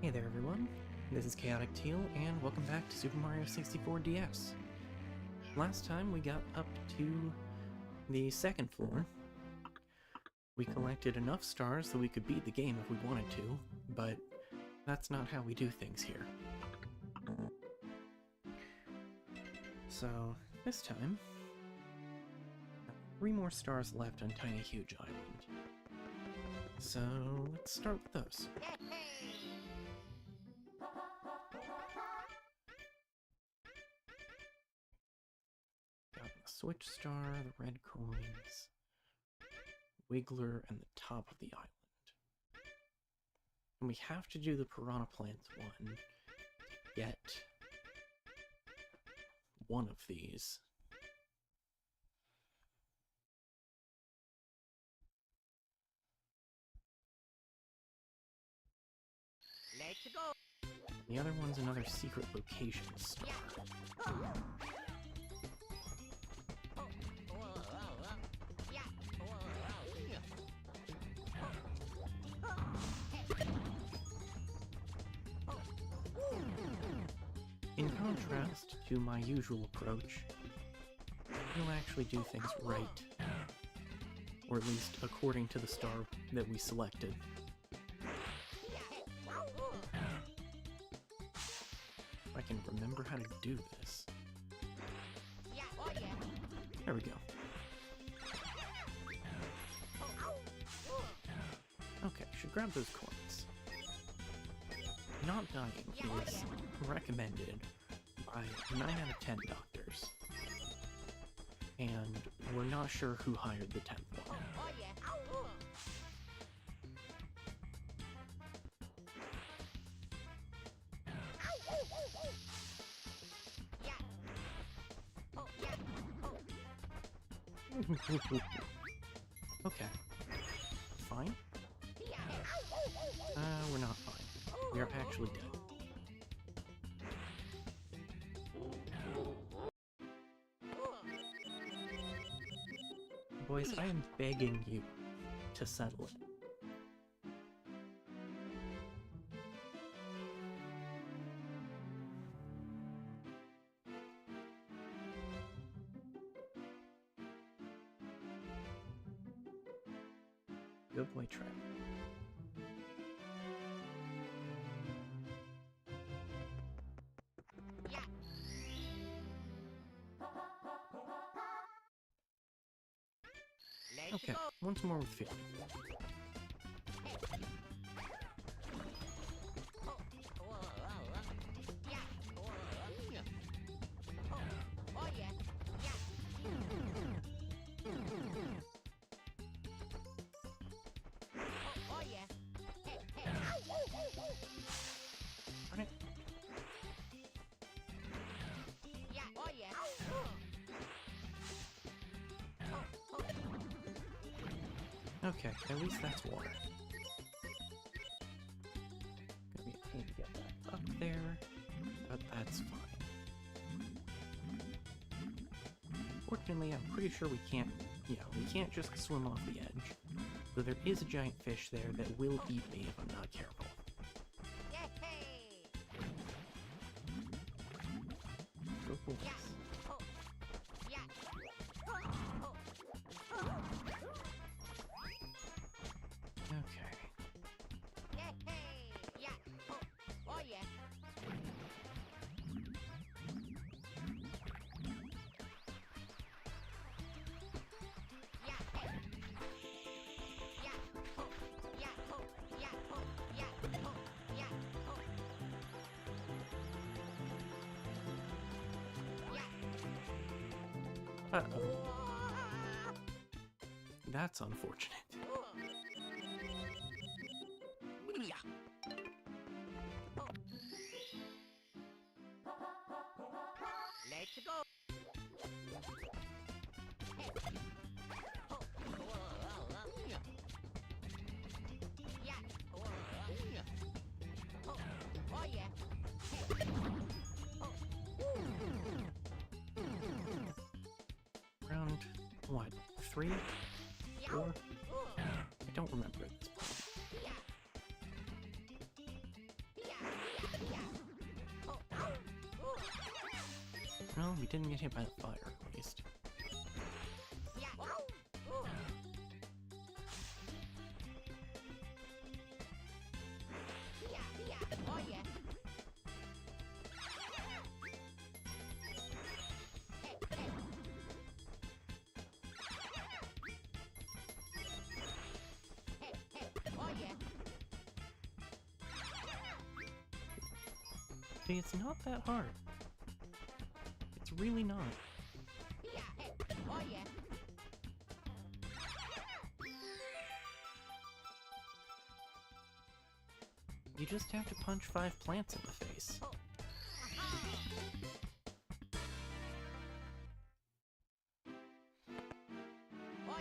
Hey there everyone, this is Chaotic Teal, and welcome back to Super Mario 64 DS. Last time we got up to the second floor. We collected enough stars so we could beat the game if we wanted to, but that's not how we do things here. So, this time, 3 more stars left on Tiny Huge Island. So, let's start with those. Got the Switch Star, the red coins, Wiggler, and the top of the island. And we have to do the Piranha Plants one to get one of these. Let's go. The other one's another secret location star. In contrast to my usual approach, we'll actually do things right. Or at least according to the star that we selected. If I can remember how to do this. There we go. Okay, should grab those coins. Not dying is recommended by 9 out of 10 doctors. And we're not sure who hired the 10th one. Okay. Fine? We're not fine. We are actually dead. Boys, I am begging you to settle it. Good boy, Trent. Okay, once more with feeling. Okay, at least that's water. Gonna be a pain to get that up there, but that's fine. Fortunately, I'm pretty sure we can't, we can't just swim off the edge. Though there is a giant fish there that will eat me if I'm not careful. Go boys. Uh-oh. That's unfortunate. Let's go. Round, what, 3? 4? I don't remember at this point. Well, we didn't get hit by the fire, at least. Yeah. Oh yeah. Oh yeah. See, it's not that hard. It's really not. Oh yeah. You just have to punch 5 plants in the face. Oh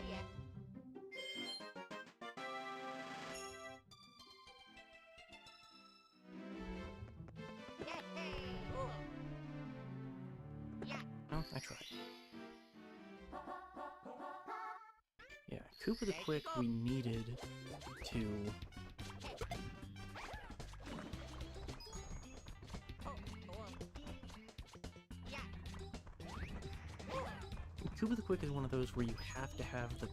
yeah. Oh, I tried. Yeah, Koopa the Quick we needed to... Koopa the Quick is one of those where you have to have the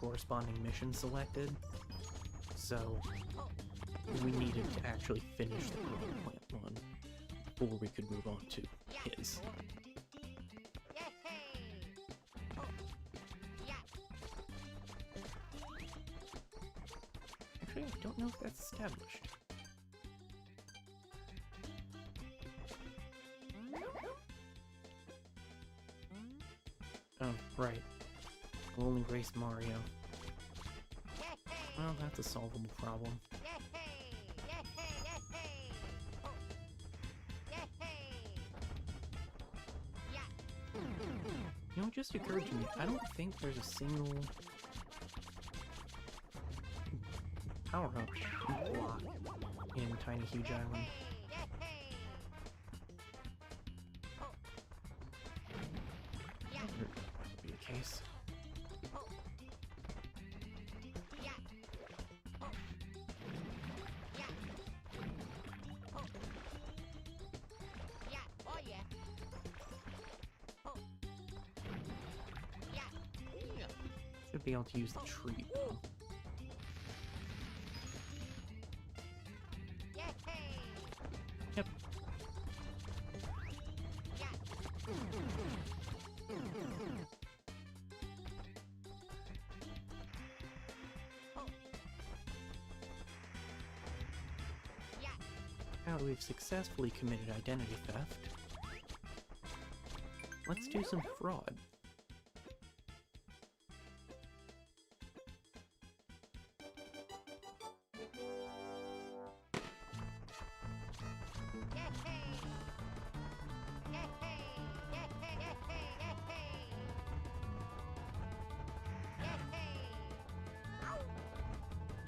corresponding mission selected, so we needed to actually finish the Growing Plant one before we could move on to his. Actually, I don't know if that's established. Oh, right. Only race Mario. Well, that's a solvable problem. You know, it just occurred to me, I don't think there's a single power-up you block in Tiny Huge Island. That would be the case. Should be able to use the tree though. Yep. Now that we've successfully committed identity theft, let's do some fraud.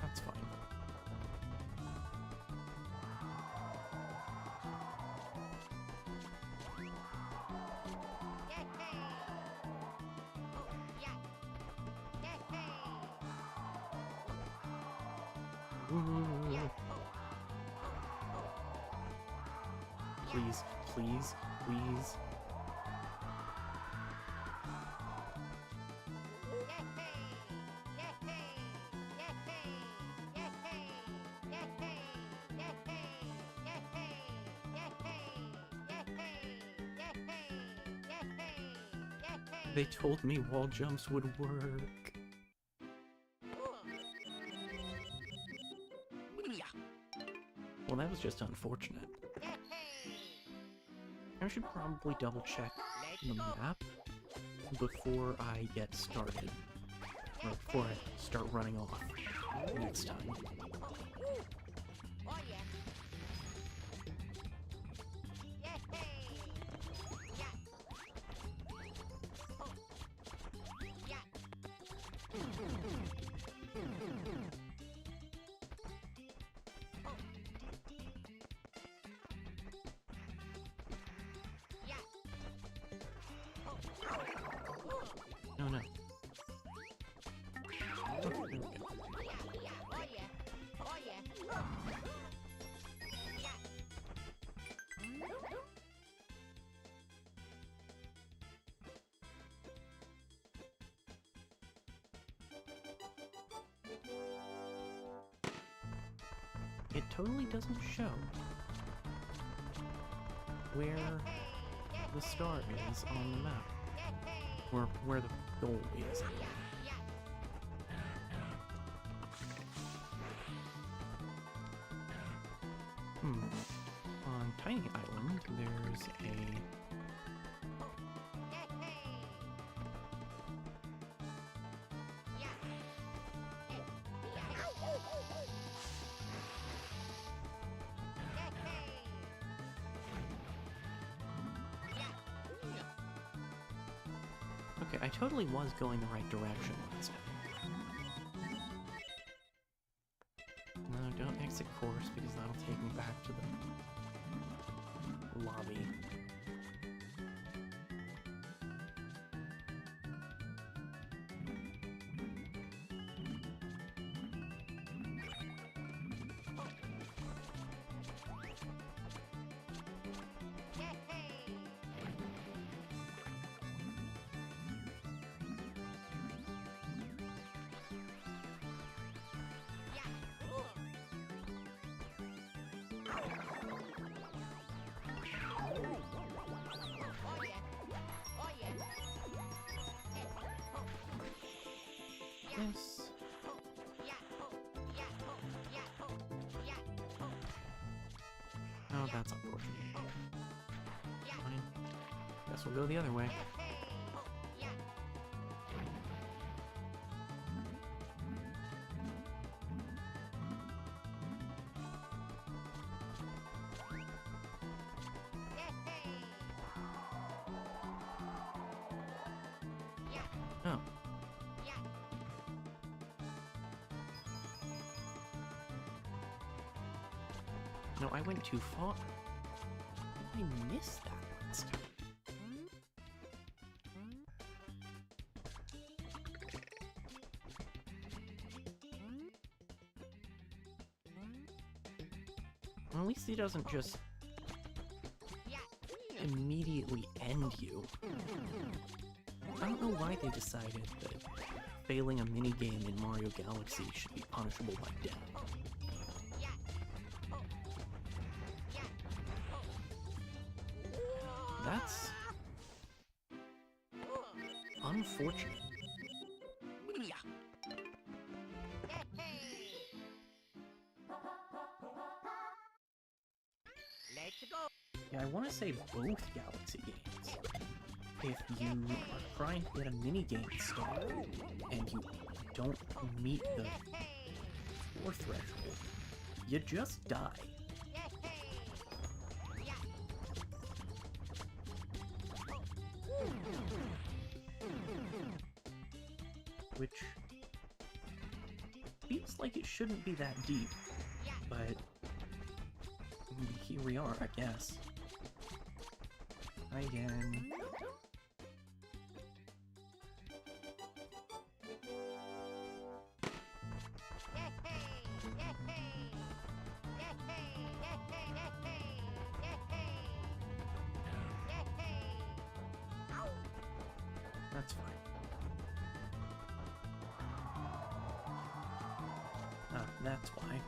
That's fine. Ooh. Please, please, please. They told me wall jumps would work. Well, that was just unfortunate. I should probably double check the map before I get started. Or before I start running off next time. No, no. Okay, there we go. it totally doesn't show where the star is on the map, or where the goal is. On Tiny Island, there's a... Okay, I totally was going the right direction last time. No, don't exit course, because that'll take me back to the lobby. Yes. Oh, that's unfortunate. Fine. Guess we'll go the other way. Oh. No, I went too far. I missed that last time. Well, at least he doesn't just immediately end you. I don't know why they decided that failing a minigame in Mario Galaxy should be punishable by death. That's unfortunate. Let's go. Yeah, I want to say both Galaxy games. If you are trying to get a minigame started and you don't meet the 4th threshold, you just die. Which feels like it shouldn't be that deep, but here we are, I guess. Again. That's fine. Ah, that's why.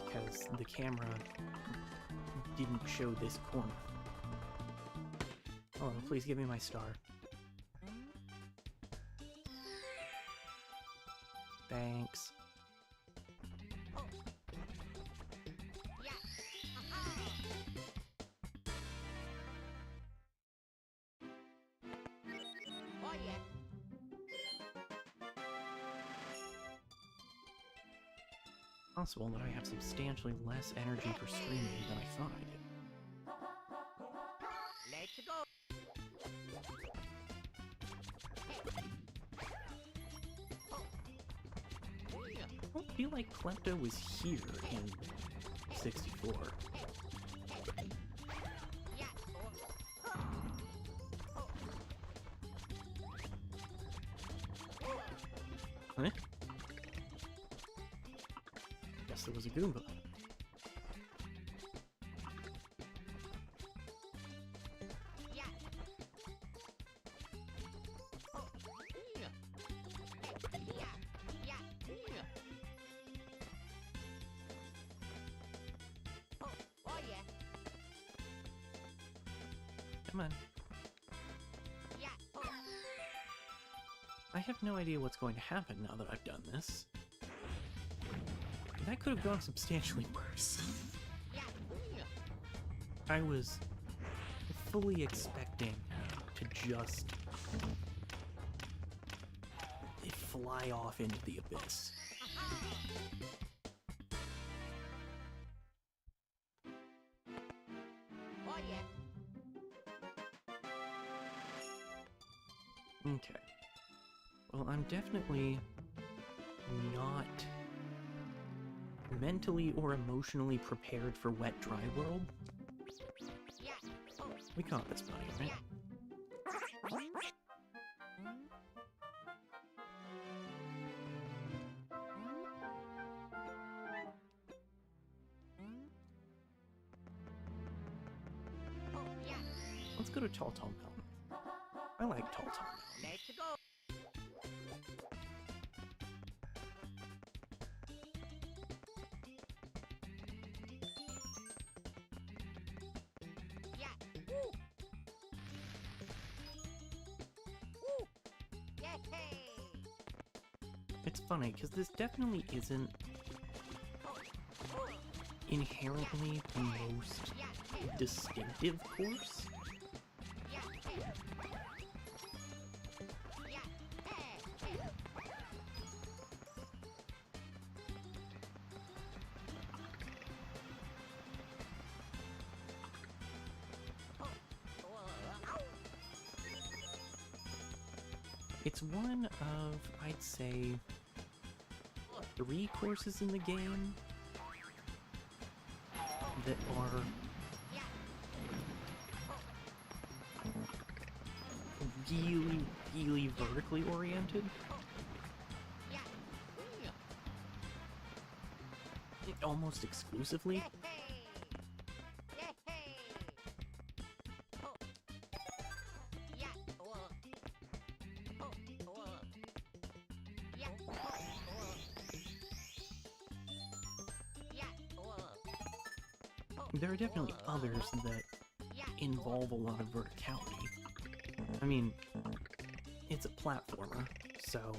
Because the camera didn't show this corner. Oh, please give me my star. Thanks. Oh yeah. Possible that I have substantially less energy for streaming than I thought I did. Let's go. I don't feel like Klepto was here in 64. Huh? Guess there was a Goomba. Come on. Yeah. Oh. I have no idea what's going to happen now that I've done this. That could have gone substantially worse. Yeah. I was fully expecting to just fly off into the abyss. Oh yeah. Okay. Well, I'm definitely not mentally or emotionally prepared for Wet Dry World. Yeah. Oh. We caught this bunny, right? Yeah. Oh yeah. Let's go to Tall Tall Mountain. I like Tall Tall Mountain. Let's go. Yeah. Woo. Woo. Yeah. It's funny, because this definitely isn't inherently the most distinctive course. It's one of, I'd say, 3 courses in the game that are really, really vertically oriented. Almost exclusively. There are definitely others that involve a lot of verticality. I mean, it's a platformer, so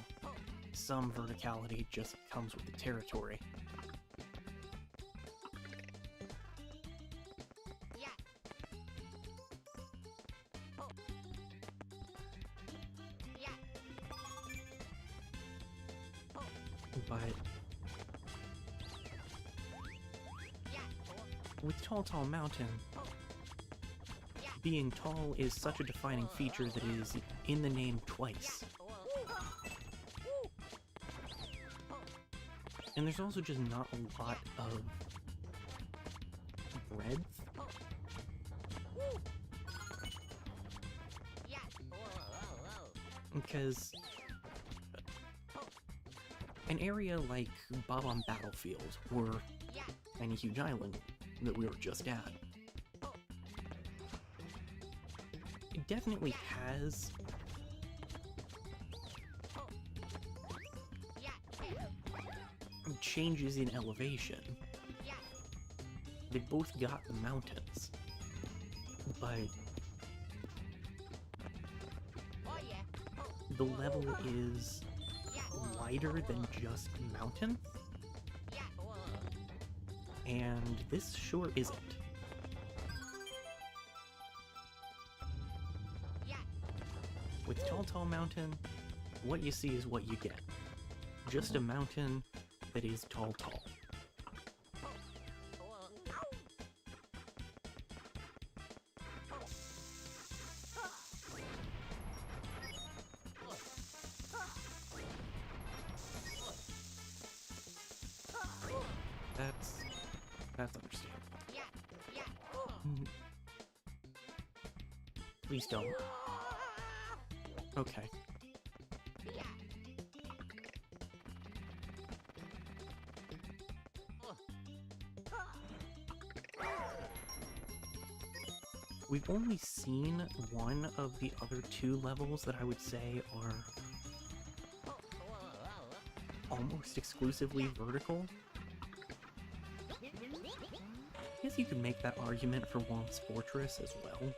some verticality just comes with the territory. But with Tall Tall Mountain, being tall is such a defining feature that it is in the name twice. And there's also just not a lot of breadth. Because an area like Bob-omb Battlefield, or Tiny Huge Island that we were just at, it definitely has changes in elevation. They both got the mountains, but the level is wider than just mountain, and this sure isn't. With Tall Tall Mountain, what you see is what you get. Just a mountain that is tall. That's understandable. Please don't. Okay. We've only seen one of the other 2 levels that I would say are almost exclusively vertical. I guess you could make that argument for Womp's Fortress as well.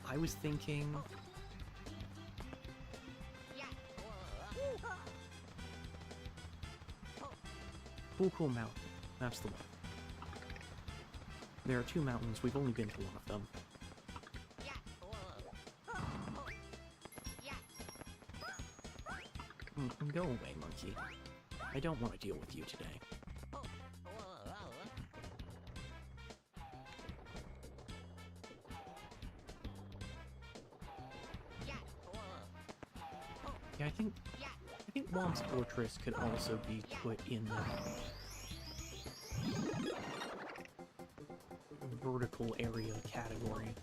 I was thinking... Cool Mountain. That's the one. There are 2 mountains. We've only been to one of them. Go away, monkey. I don't want to deal with you today. Yeah, I think Womp's Fortress could also be put in the vertical area category.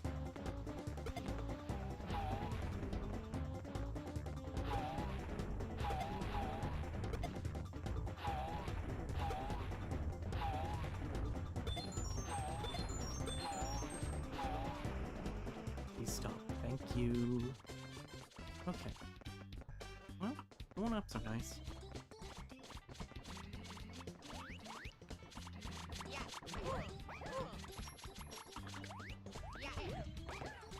Please stop. Thank you. Okay. Well, the 1-ups are nice.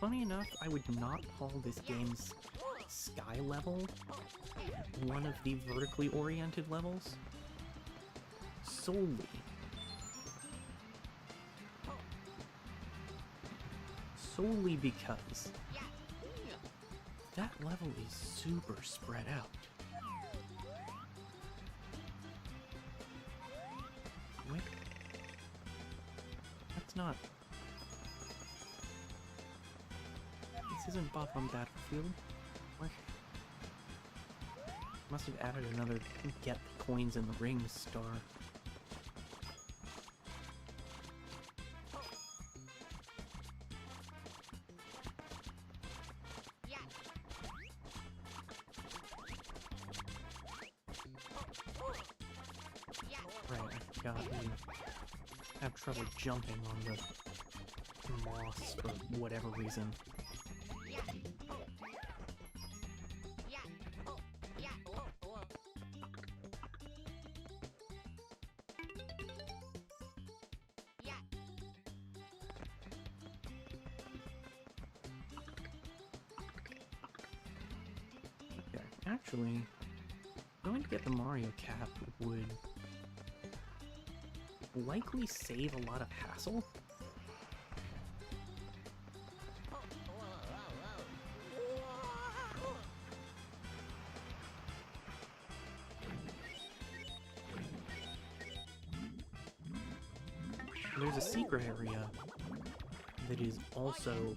Funny enough, I would not call this game's sky level one of the vertically oriented levels. Solely because that level is super spread out. Wait. That's not... This isn't buff on Battlefield. What? Must have added another get the coins in the rings star. Right, I forgot we have trouble jumping on the moss for whatever reason. Okay, actually, going to get the Mario cap would likely save a lot of hassle. There's a secret area that is also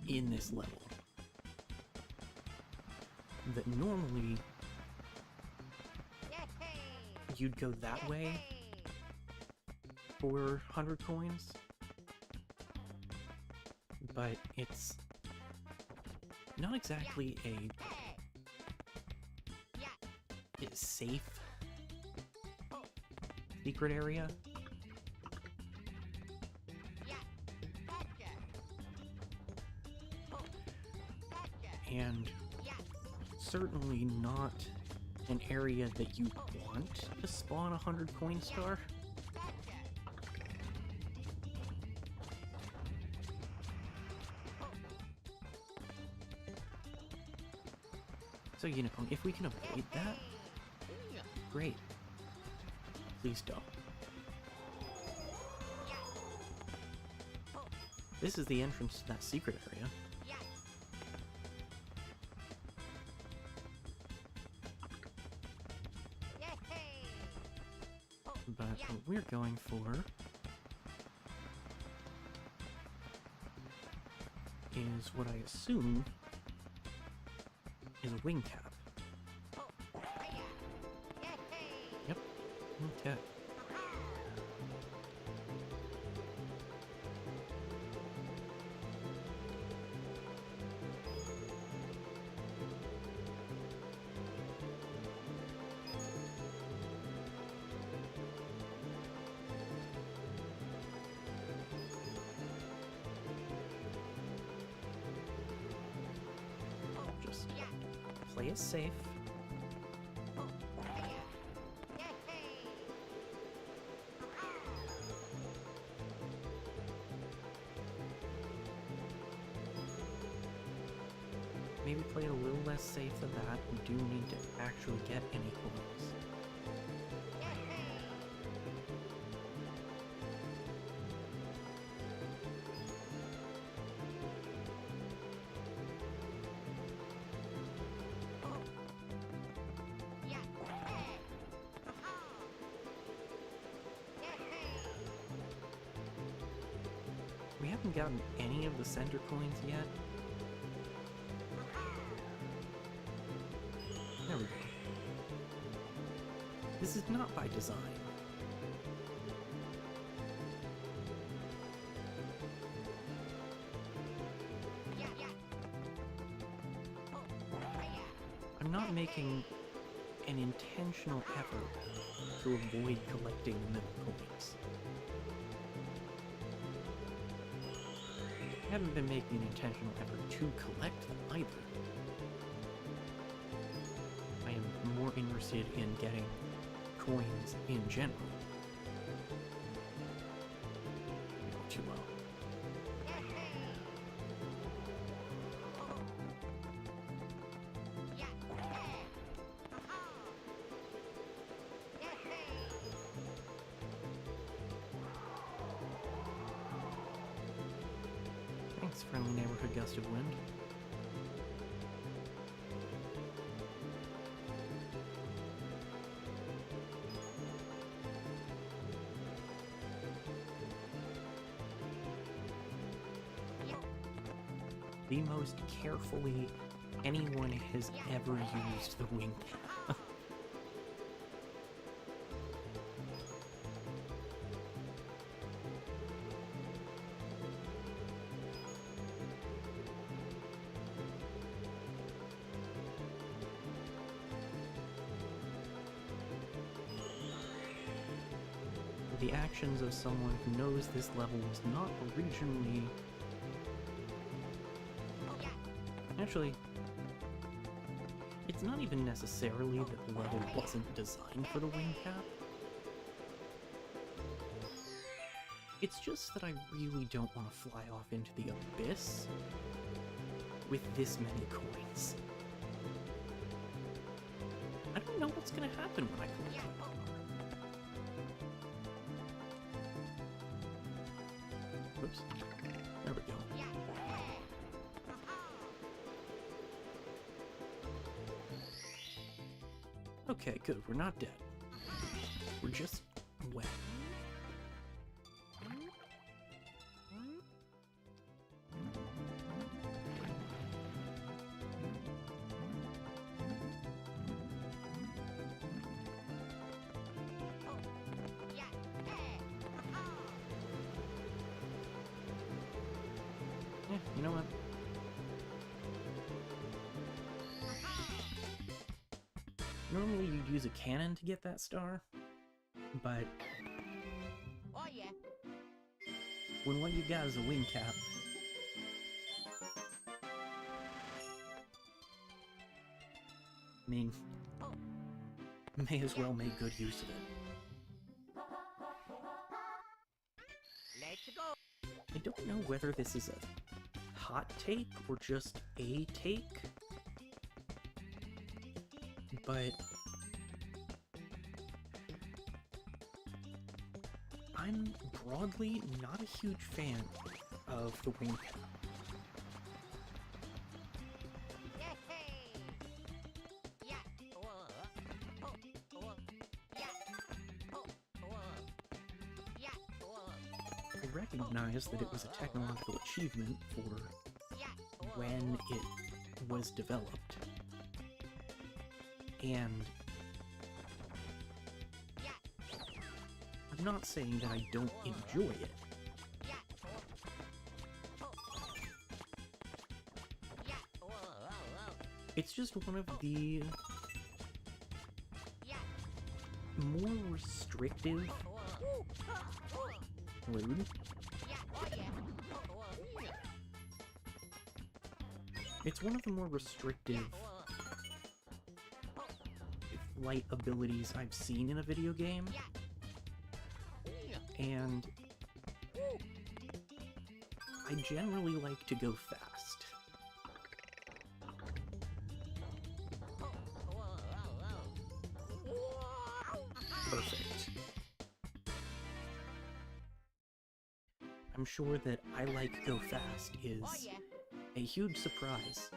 in this level that normally you'd go that way for 100 coins, but it's not exactly a safe secret area. And certainly not an area that you want to spawn a 100 coin star. So, you know, if we can avoid that, great. Please don't. This is the entrance to that secret area. But what we're going for is what I assume is a wing cap. Yep. Okay. Just play it safe. maybe play it a little less safe than that. We do need to actually get any coins. We haven't gotten any of the center coins yet. There we go. This is not by design. I'm not making an intentional effort to avoid collecting the middle coins. I haven't been making an intentional effort to collect them either. I am more interested in getting coins in general. Too well. Thanks, friendly neighborhood gust of wind. The most carefully anyone has ever used the wing cap. The actions of someone who knows this level was not originally... Actually, it's not even necessarily that the level wasn't designed for the wing cap. It's just that I really don't want to fly off into the abyss with this many coins. I don't know what's gonna happen when I collect them. Whoops. There we go. Okay, good. We're not dead. We're just wet. Yeah, you know what? Normally you'd use a cannon to get that star, but Oh yeah. when what you've got is a wing cap, I mean, may as well make good use of it. Let's go. I don't know whether this is a hot take or just a take, but I'm broadly not a huge fan of the wing cap. I recognize that it was a technological achievement for when it was developed, and I'm not saying that I don't enjoy it. It's just one of the more restrictive... Rude. It's one of the more restrictive flight abilities I've seen in a video game, and I generally like to go fast. sure that I Like Go Fast is Oh yeah. a huge surprise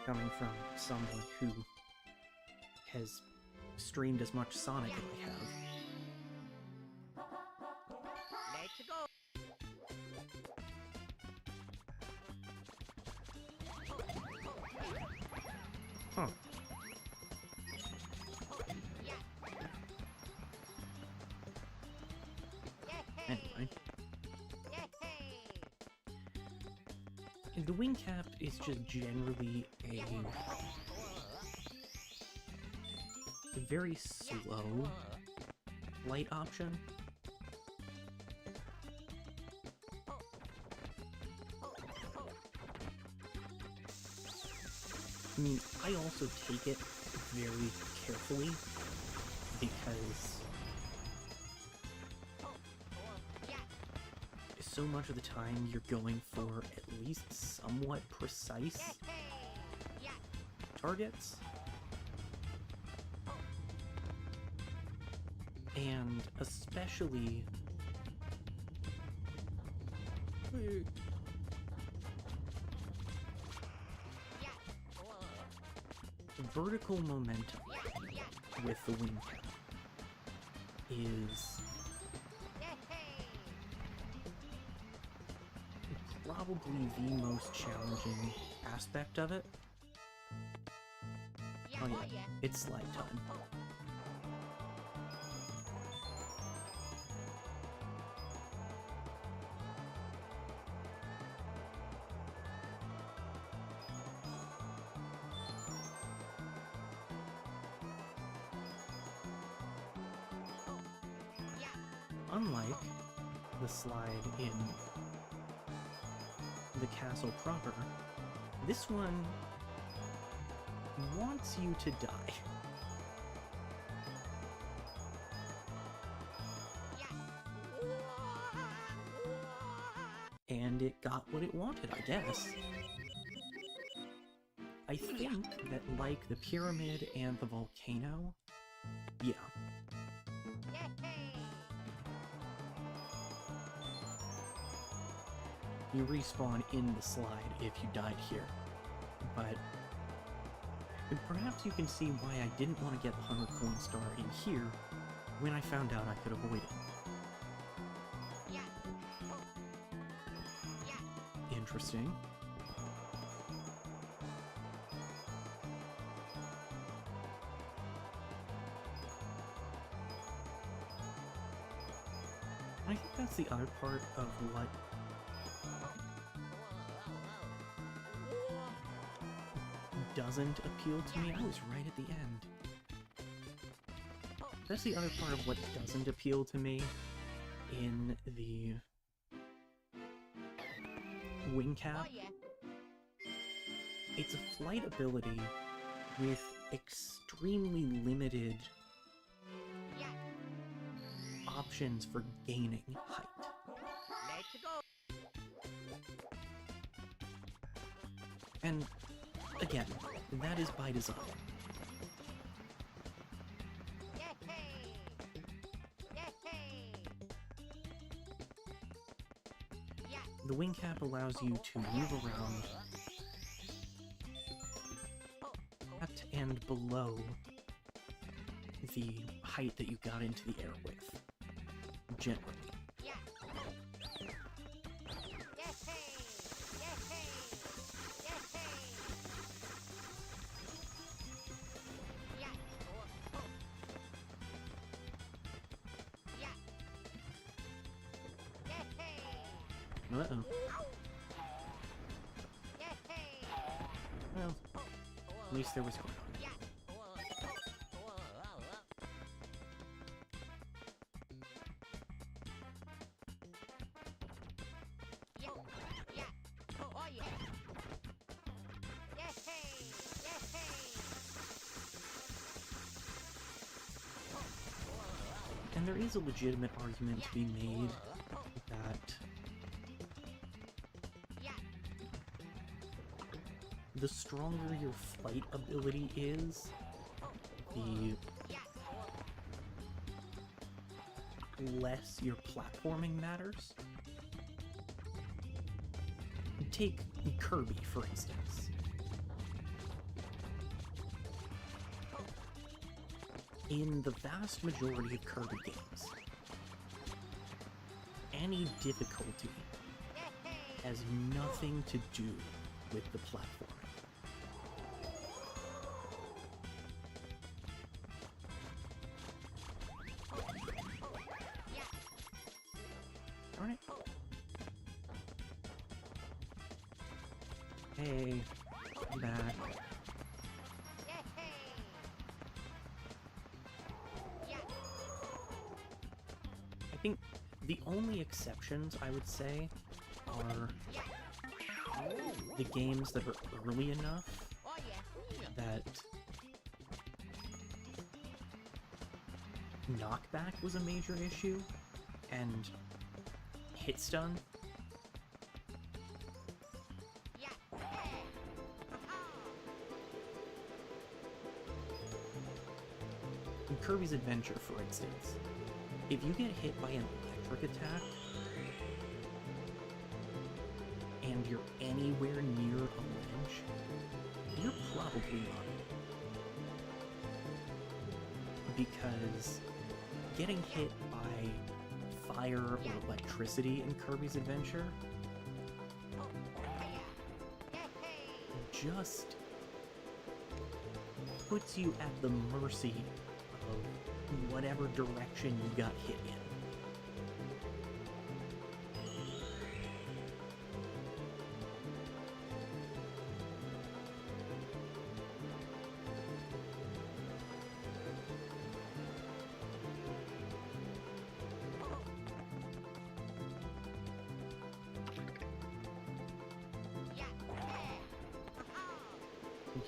coming from someone who has streamed as much Sonic as I have. Let's go. Huh. Anyway. The wing cap is just generally a very slow light option. I mean, I also take it very carefully because so much of the time you're going for at least somewhat precise targets. And especially vertical momentum with the wing cap is probably the most challenging aspect of it. Oh yeah, it's slide time. Unlike the slide in the castle proper, this one wants you to die. And it got what it wanted, I guess. I think that, like the pyramid and the volcano, yeah. You respawn in the slide if you died here. But perhaps you can see why I didn't want to get the 100 coin star in here when I found out I could avoid it. Interesting. I think that's the other part of what doesn't appeal to me. I was right at the end. That's the other part of what doesn't appeal to me in the wing cap. It's a flight ability with extremely limited options for gaining height. Let's go. And again, that is by design. The wing cap allows you to move around at and below the height that you got into the air with, generally. Uh-oh. Well, at least there was going on. And there is a legitimate argument to be made that the stronger your flight ability is, the less your platforming matters. take Kirby, for instance. In the vast majority of Kirby games, any difficulty has nothing to do with the platforming. Darn it. Hey, I'm back. I think the only exceptions, I would say, are the games that are early enough that knockback was a major issue, and hit stun. In Kirby's Adventure, for instance, if you get hit by an electric attack, and you're anywhere near a ledge, you're probably not. Because getting hit by fire or electricity in Kirby's Adventure just puts you at the mercy of whatever direction you got hit in.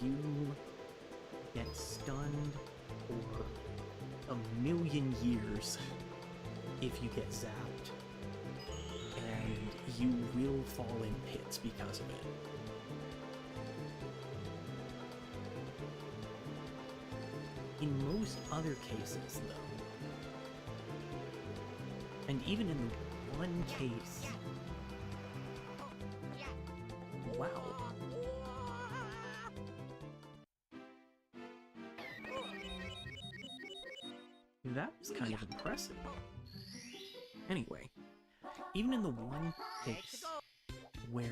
You get stunned for a million years if you get zapped, and you will fall in pits because of it. In most other cases, though, and even in the one case, wow. That was kind of impressive. Anyway, even in the one case where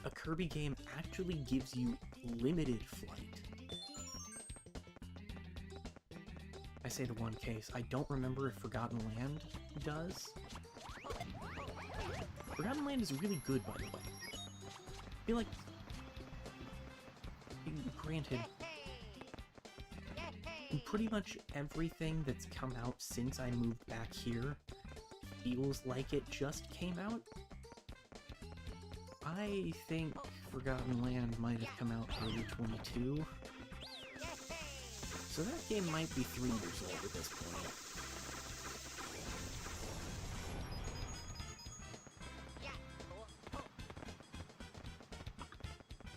a Kirby game actually gives you limited flight. I say the one case, I don't remember if Forgotten Land does. Forgotten Land is really good, by the way. I feel like, granted, pretty much everything that's come out since I moved back here feels like it just came out. I think Forgotten Land might have come out early 22. So that game might be 3 years old at this point.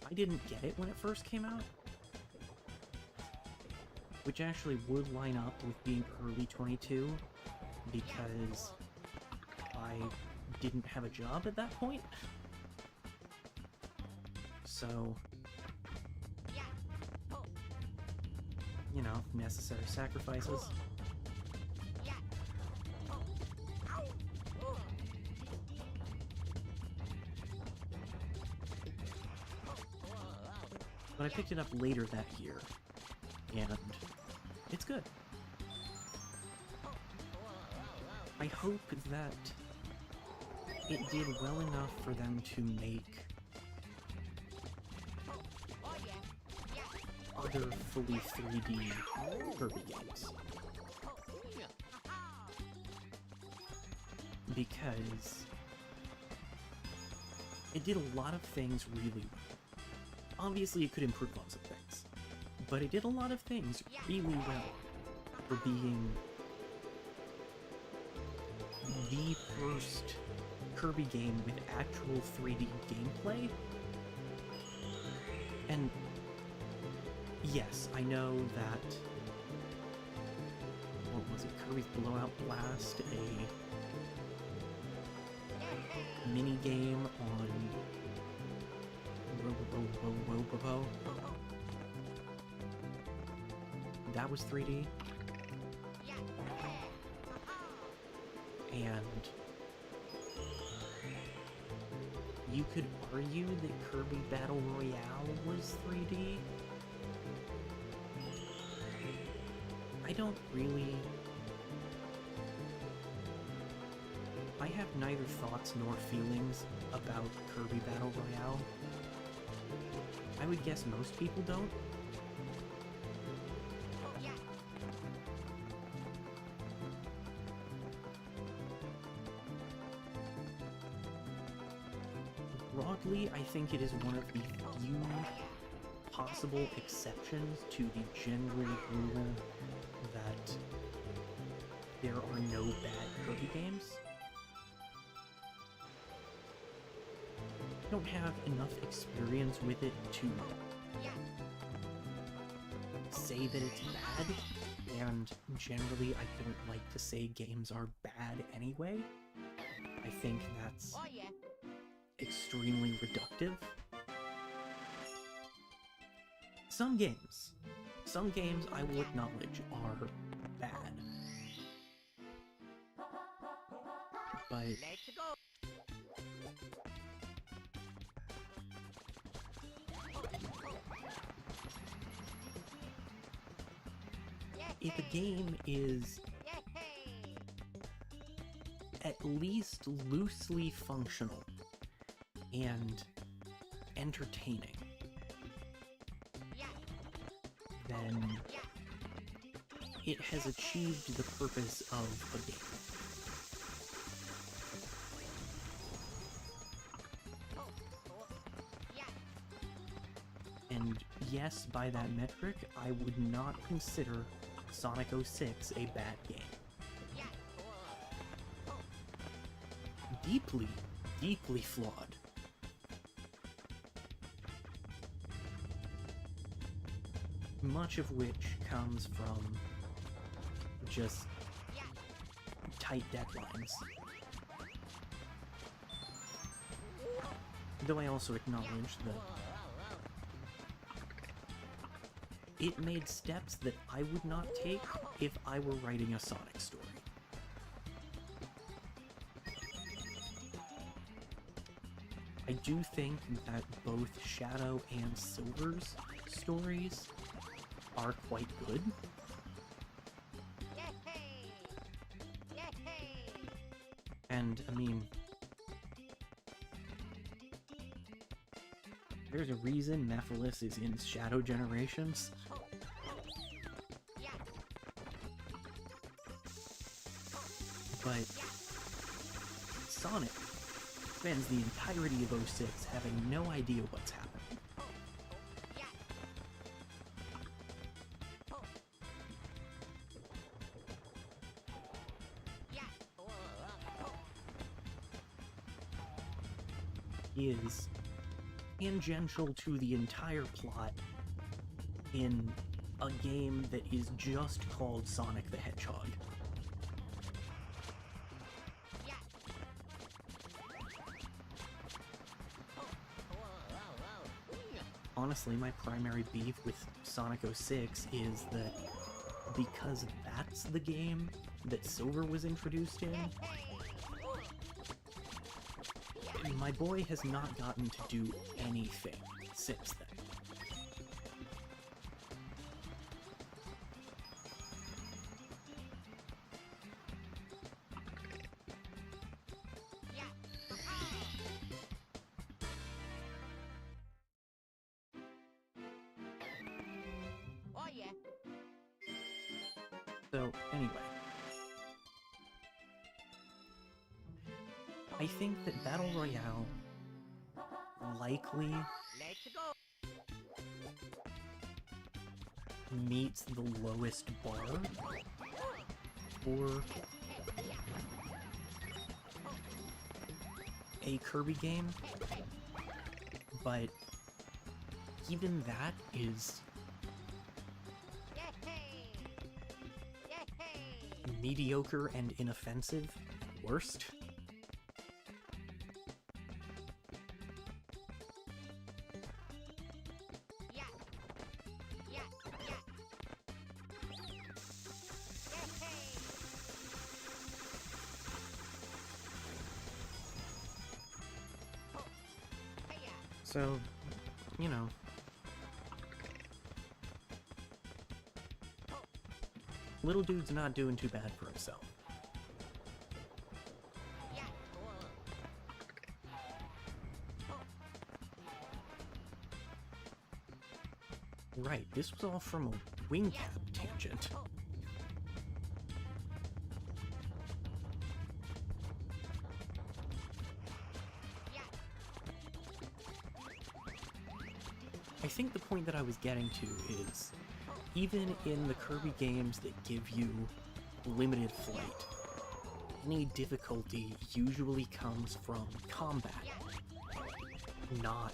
I didn't get it when it first came out, which actually would line up with being early 22, because I didn't have a job at that point. So, you know, necessary sacrifices. But I picked it up later that year, and it's good. I hope that it did well enough for them to make other fully 3D Kirby games. Because it did a lot of things really well. Obviously, it could improve on some things, but it did a lot of things really well for being the first Kirby game with actual 3D gameplay. And yes, I know that, what was it, Kirby's Blowout Blast, a mini game on Robobo. That was 3D. And you could argue that Kirby Battle Royale was 3D. I don't really... I have neither thoughts nor feelings about Kirby Battle Royale. I would guess most people don't. Broadly, I think it is one of the few possible exceptions to the general rule that there are no bad Kirby games. I don't have enough experience with it to say that it's bad, and generally I don't like to say games are bad anyway. I think that's extremely reductive. Some games I will acknowledge are bad. But if a game is at least loosely functional and entertaining, then it has achieved the purpose of a game. And yes, by that metric, I would not consider Sonic 06 a bad game. Deeply, deeply flawed. Much of which comes from just tight deadlines. Though I also acknowledge that it made steps that I would not take if I were writing a Sonic story. I do think that both Shadow and Silver's stories are quite good. And, I mean, there's a reason Mephiles is in Shadow Generations. But Sonic spends the entirety of 06 having no idea what's happening. He is tangential to the entire plot in a game that is just called Sonic the Hedgehog. Honestly, my primary beef with Sonic 06 is that because that's the game that Silver was introduced in, my boy has not gotten to do anything since then. So, anyway. I think that Battle Royale likely meets the lowest bar for a Kirby game, but even that is mediocre and inoffensive at worst. So, you know. Little dude's not doing too bad for himself. Right, this was all from a wing cap tangent. I think the point that I was getting to is, even in the Kirby games that give you limited flight, any difficulty usually comes from combat, not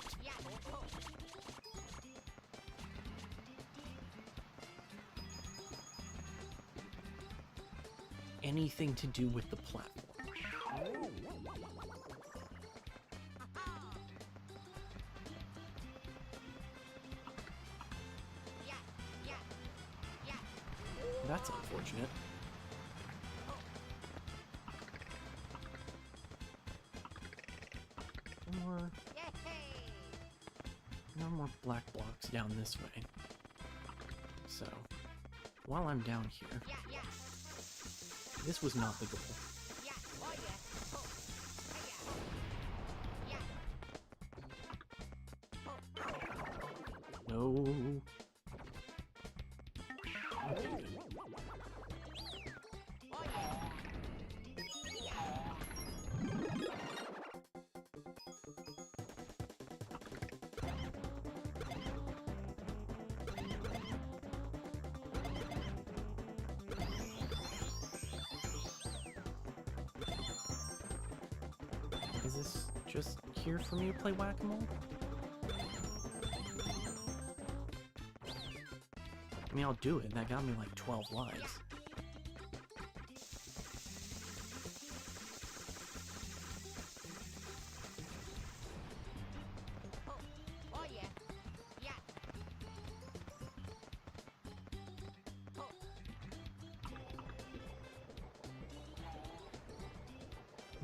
anything to do with the platform. That's unfortunate. No more black blocks down this way. So, while I'm down here, this was not the goal. No. Okay, good. Is this just here for me to play whack-a-mole? I mean, I'll do it. That got me like 12 lives.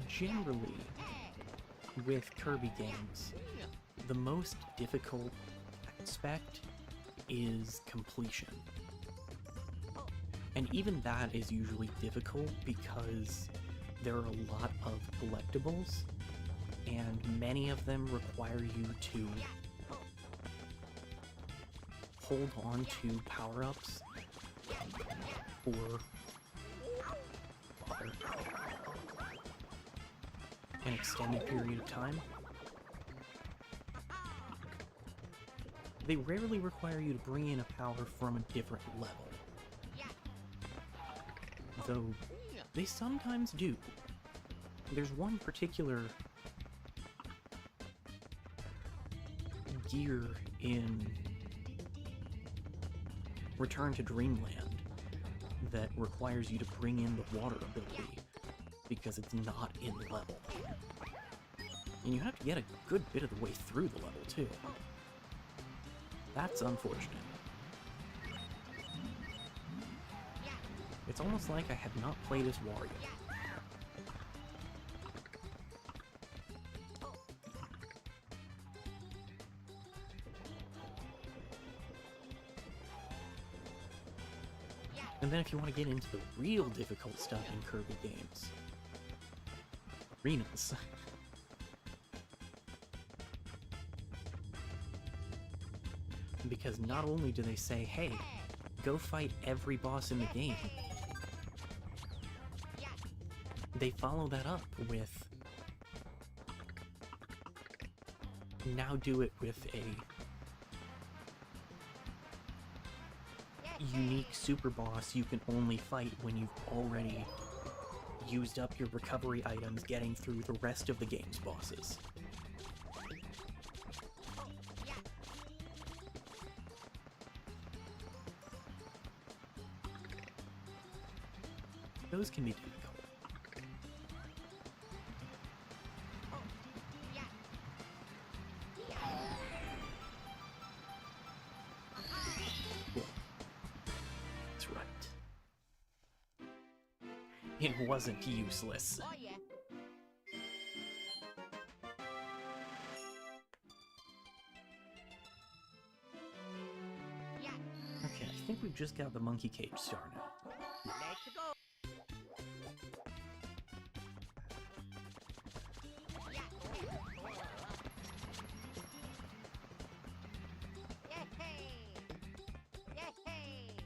Generally, with Kirby games, the most difficult aspect is completion. And even that is usually difficult because there are a lot of collectibles, and many of them require you to hold on to power-ups for an extended period of time. They rarely require you to bring in a power from a different level. Though, they sometimes do. There's one particular gear in Return to Dreamland that requires you to bring in the water ability because it's not in the level. And you have to get a good bit of the way through the level, too. That's unfortunate. It's almost like I have not played as Wario. And then if you want to get into the real difficult stuff in Kirby games, arenas. Because not only do they say, hey, go fight every boss in the game, they follow that up with, now do it with a unique super boss you can only fight when you've already used up your recovery items getting through the rest of the game's bosses. Those can be difficult. Cool. That's right. It wasn't useless. think we've just got the monkey cage started. Let's go.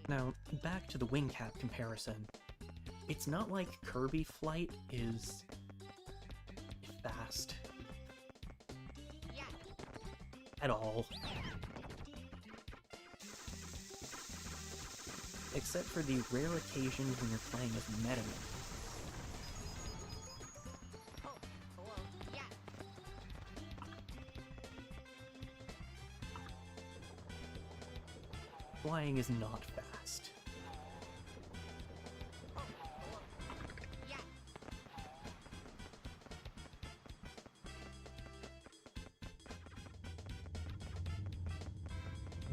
Now, back to the wing cap comparison. It's not like Kirby Flight is fast at all. Except for the rare occasions when you're playing as Meta Man. Flying is not fast.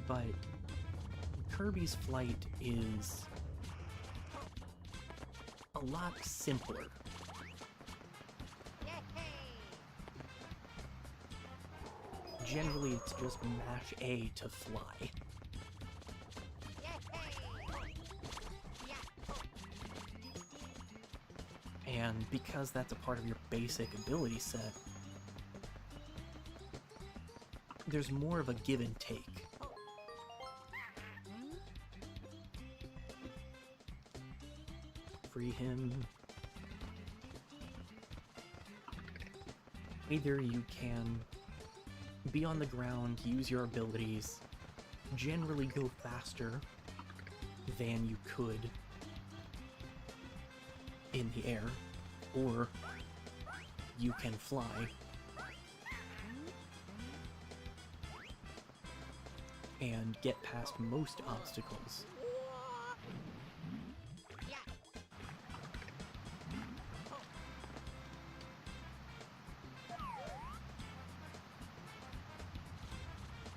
But Kirby's flight is a lot simpler. Generally, it's just mash A to fly. And because that's a part of your basic ability set, there's more of a give and take. Free him. Either you can be on the ground, use your abilities, generally go faster than you could in the air, or you can fly. And get past most obstacles.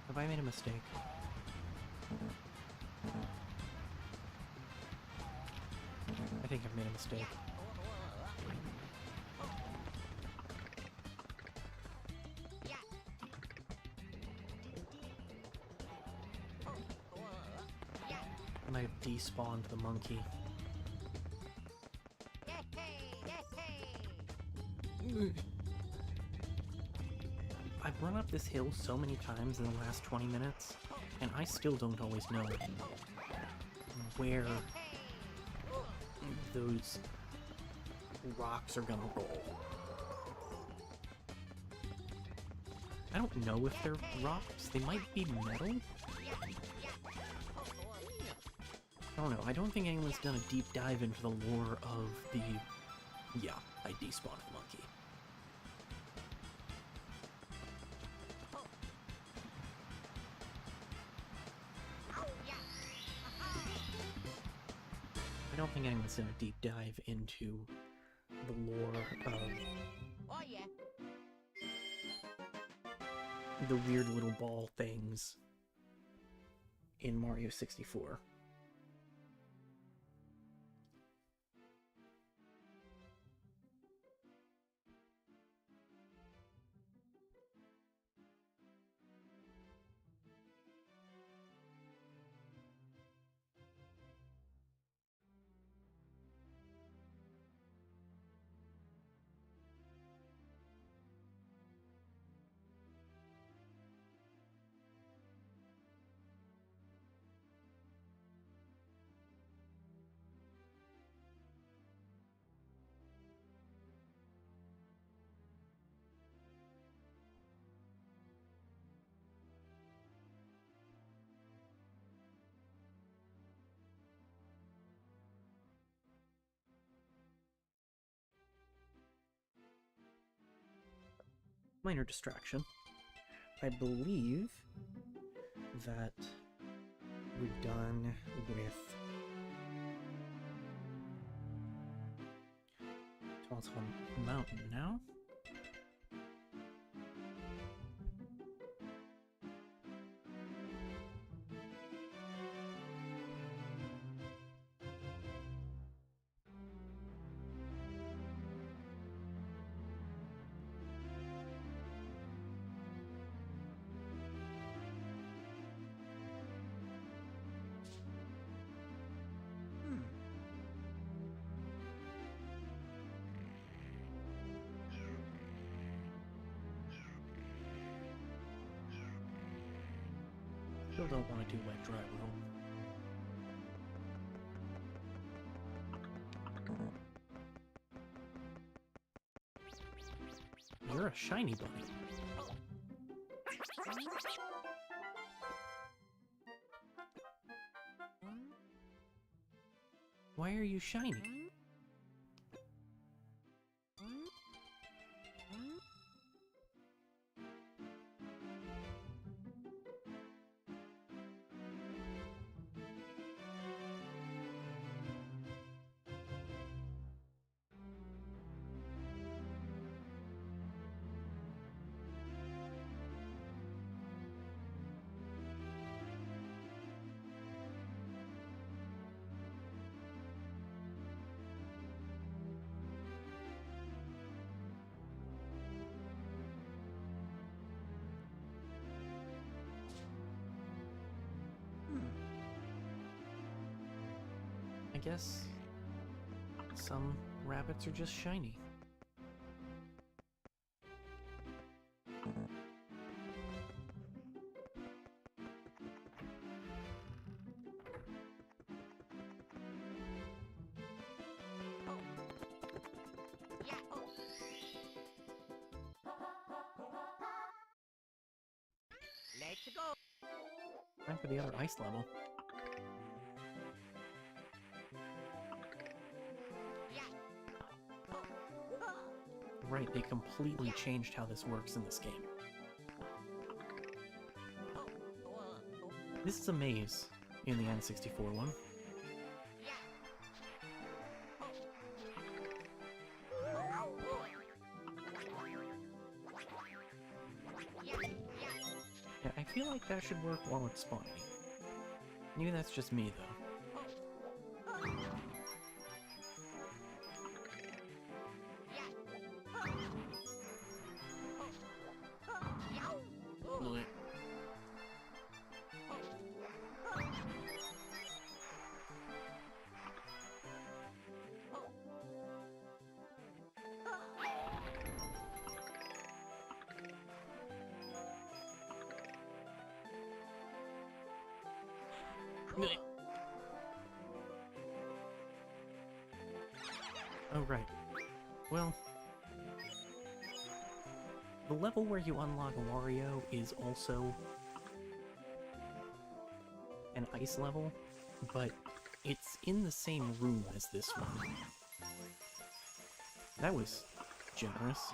Have I made a mistake? I think I've made a mistake. I might have despawned the monkey. I've run up this hill so many times in the last 20 minutes, and I still don't always know where those rocks are gonna roll. I don't know if they're rocks. They might be metal. I don't know. I don't think anyone's done a deep dive into the lore of the... Yeah, I despawned the monkey. I don't think anyone's done a deep dive into the lore of the weird little ball things in Mario 64. Minor distraction. I believe that we're done with Tall Mountain now. Still don't want to do wet dry roll. You're a shiny bunny. Why are you shiny? I guess some rabbits are just shiny. Let's go. Time for the other ice level. Right, they completely changed how this works in this game. This is a maze in the N64 one. Yeah, I feel like that should work while it's spawning. Maybe that's just me, though. Blech. Blech. Oh, right. Well, the level where you unlock Wario is also an ice level, but it's in the same room as this one. That was generous.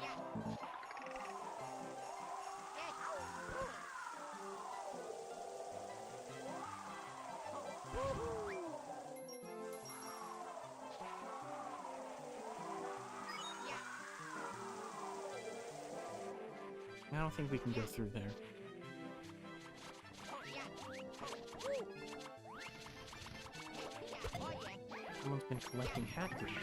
I don't think we can go through there. Someone's been collecting hat goodies.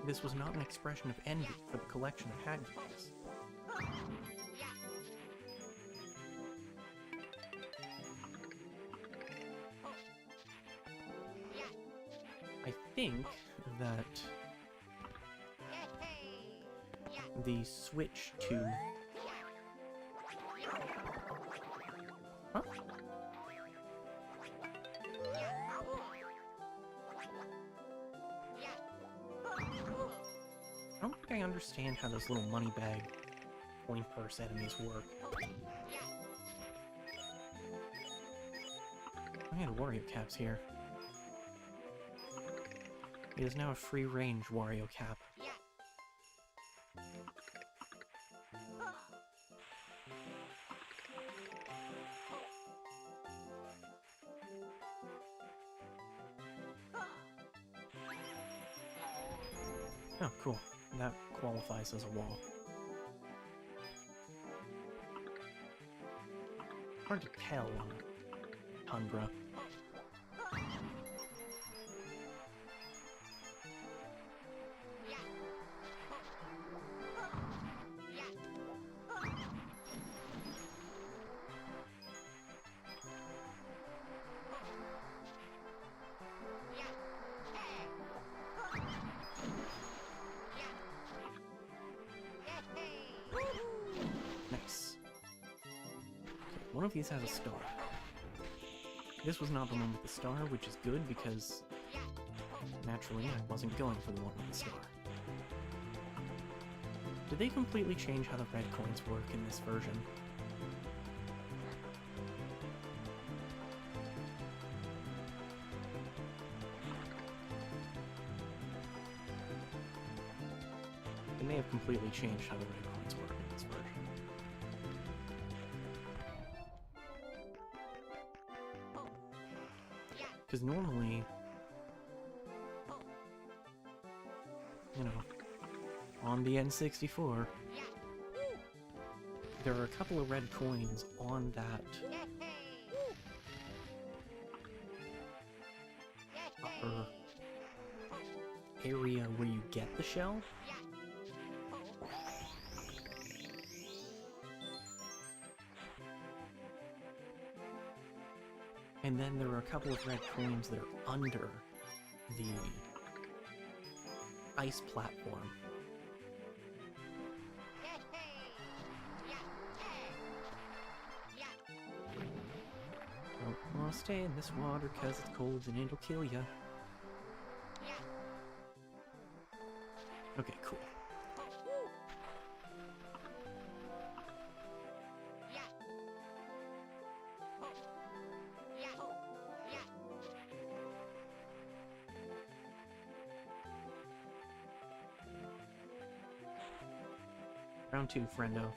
This was not an expression of envy for the collection of hat goodies. I think that the switch to... Huh? I don't think I understand how those little money bag coin purse enemies work. I had Wario caps here. It is now a free-range Wario cap. Oh, cool. That qualifies as a wall. Hard to tell on Tundra. one of these has a star. This was not the one with the star, which is good because, naturally, I wasn't going for the one with the star. Did they completely change how the red coins work in this version? They may have completely changed how the red coins work in this version. Because normally, you know, on the N64, there are a couple of red coins on that upper area where you get the shell. And then there are a couple of red coins that are under the ice platform. Don't wanna stay in this water 'cause it's cold and it'll kill ya. Okay, cool. Round 2, friendo.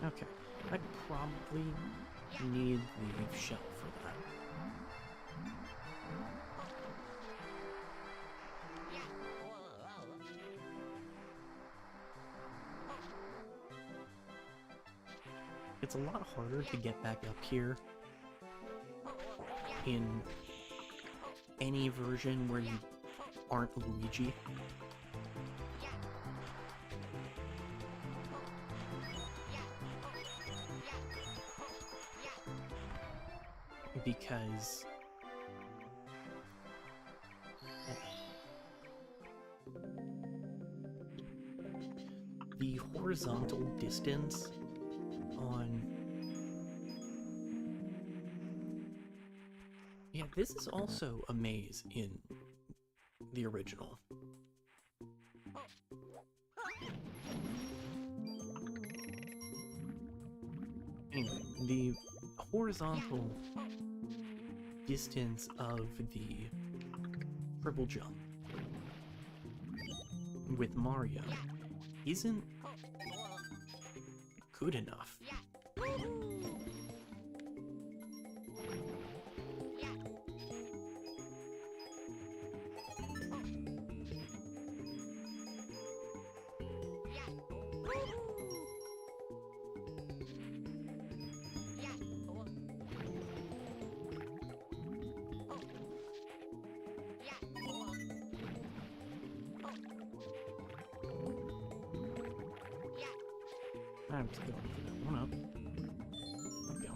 Okay, I'd probably need the shell for that. It's a lot harder to get back up here in any version where you aren't Luigi. Because the horizontal distance on... Yeah, this is also a maze in the original. Anyway, the horizontal distance of the triple jump with Mario isn't good enough. I'm just going for that one up. There we go.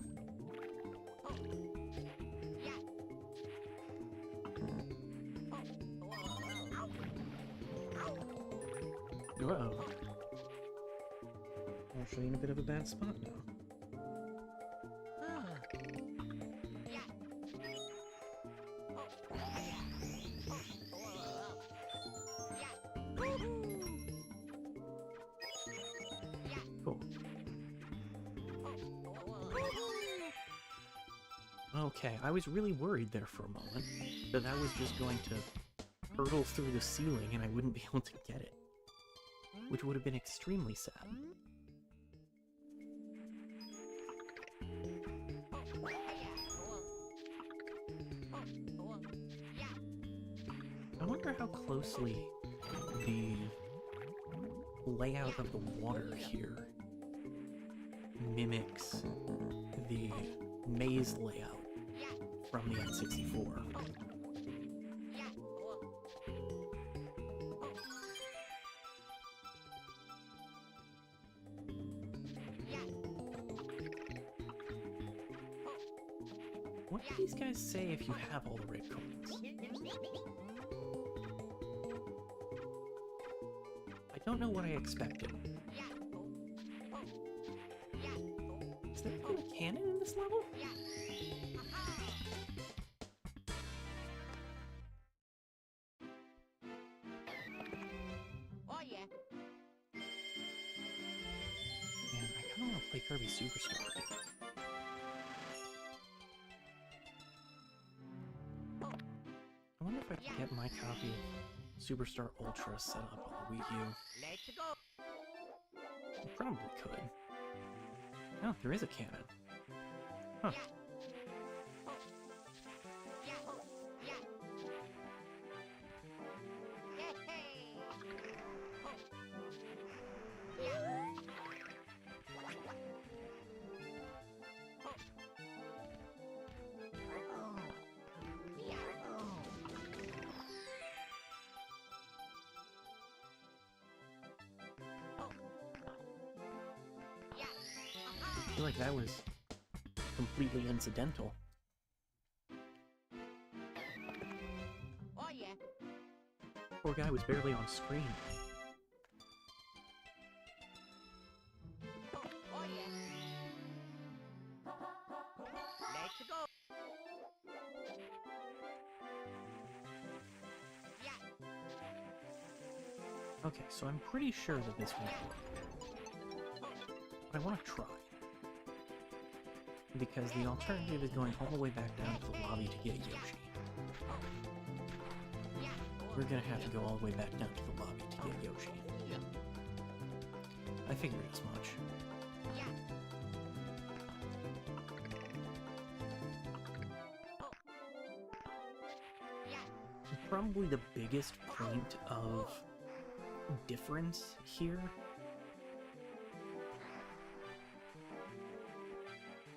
Uh-oh. I'm actually in a bit of a bad spot now. Cool. Okay, I was really worried there for a moment that that was just going to hurtle through the ceiling and I wouldn't be able to get it, which would have been extremely sad. I wonder how closely the layout of the water here mimics the maze layout from the N64. What do these guys say if you have all the red coins? I don't know what I expected. Is there even a cannon in this level? Oh yeah. Man, I kind of want to play Kirby Superstar again. I wonder if I can get my copy of Superstar Ultra set up on the Wii U. Let's go. I probably could. Oh, there is a cannon. Huh. I feel like that was completely incidental. Oh yeah. Poor guy was barely on screen. Oh yeah. Let's go. Yeah. Okay, so I'm pretty sure that this won't work. But I want to try. Because the alternative is going all the way back down to the lobby to get Yoshi. We're gonna have to go all the way back down to the lobby to get Yoshi. I figured as much. Probably the biggest point of difference here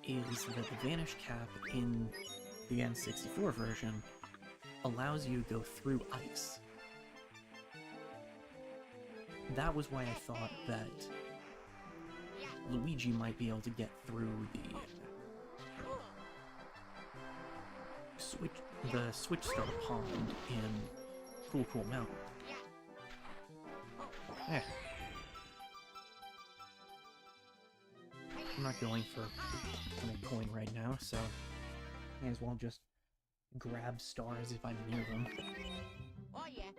is that the Vanish Cap in the N64 version allows you to go through ice. That was why I thought that Luigi might be able to get through the Switch Star Pond in Cool Cool Mountain. Eh. I'm not going for a coin right now, so may as well just grab stars if I'm near them. Oh yeah.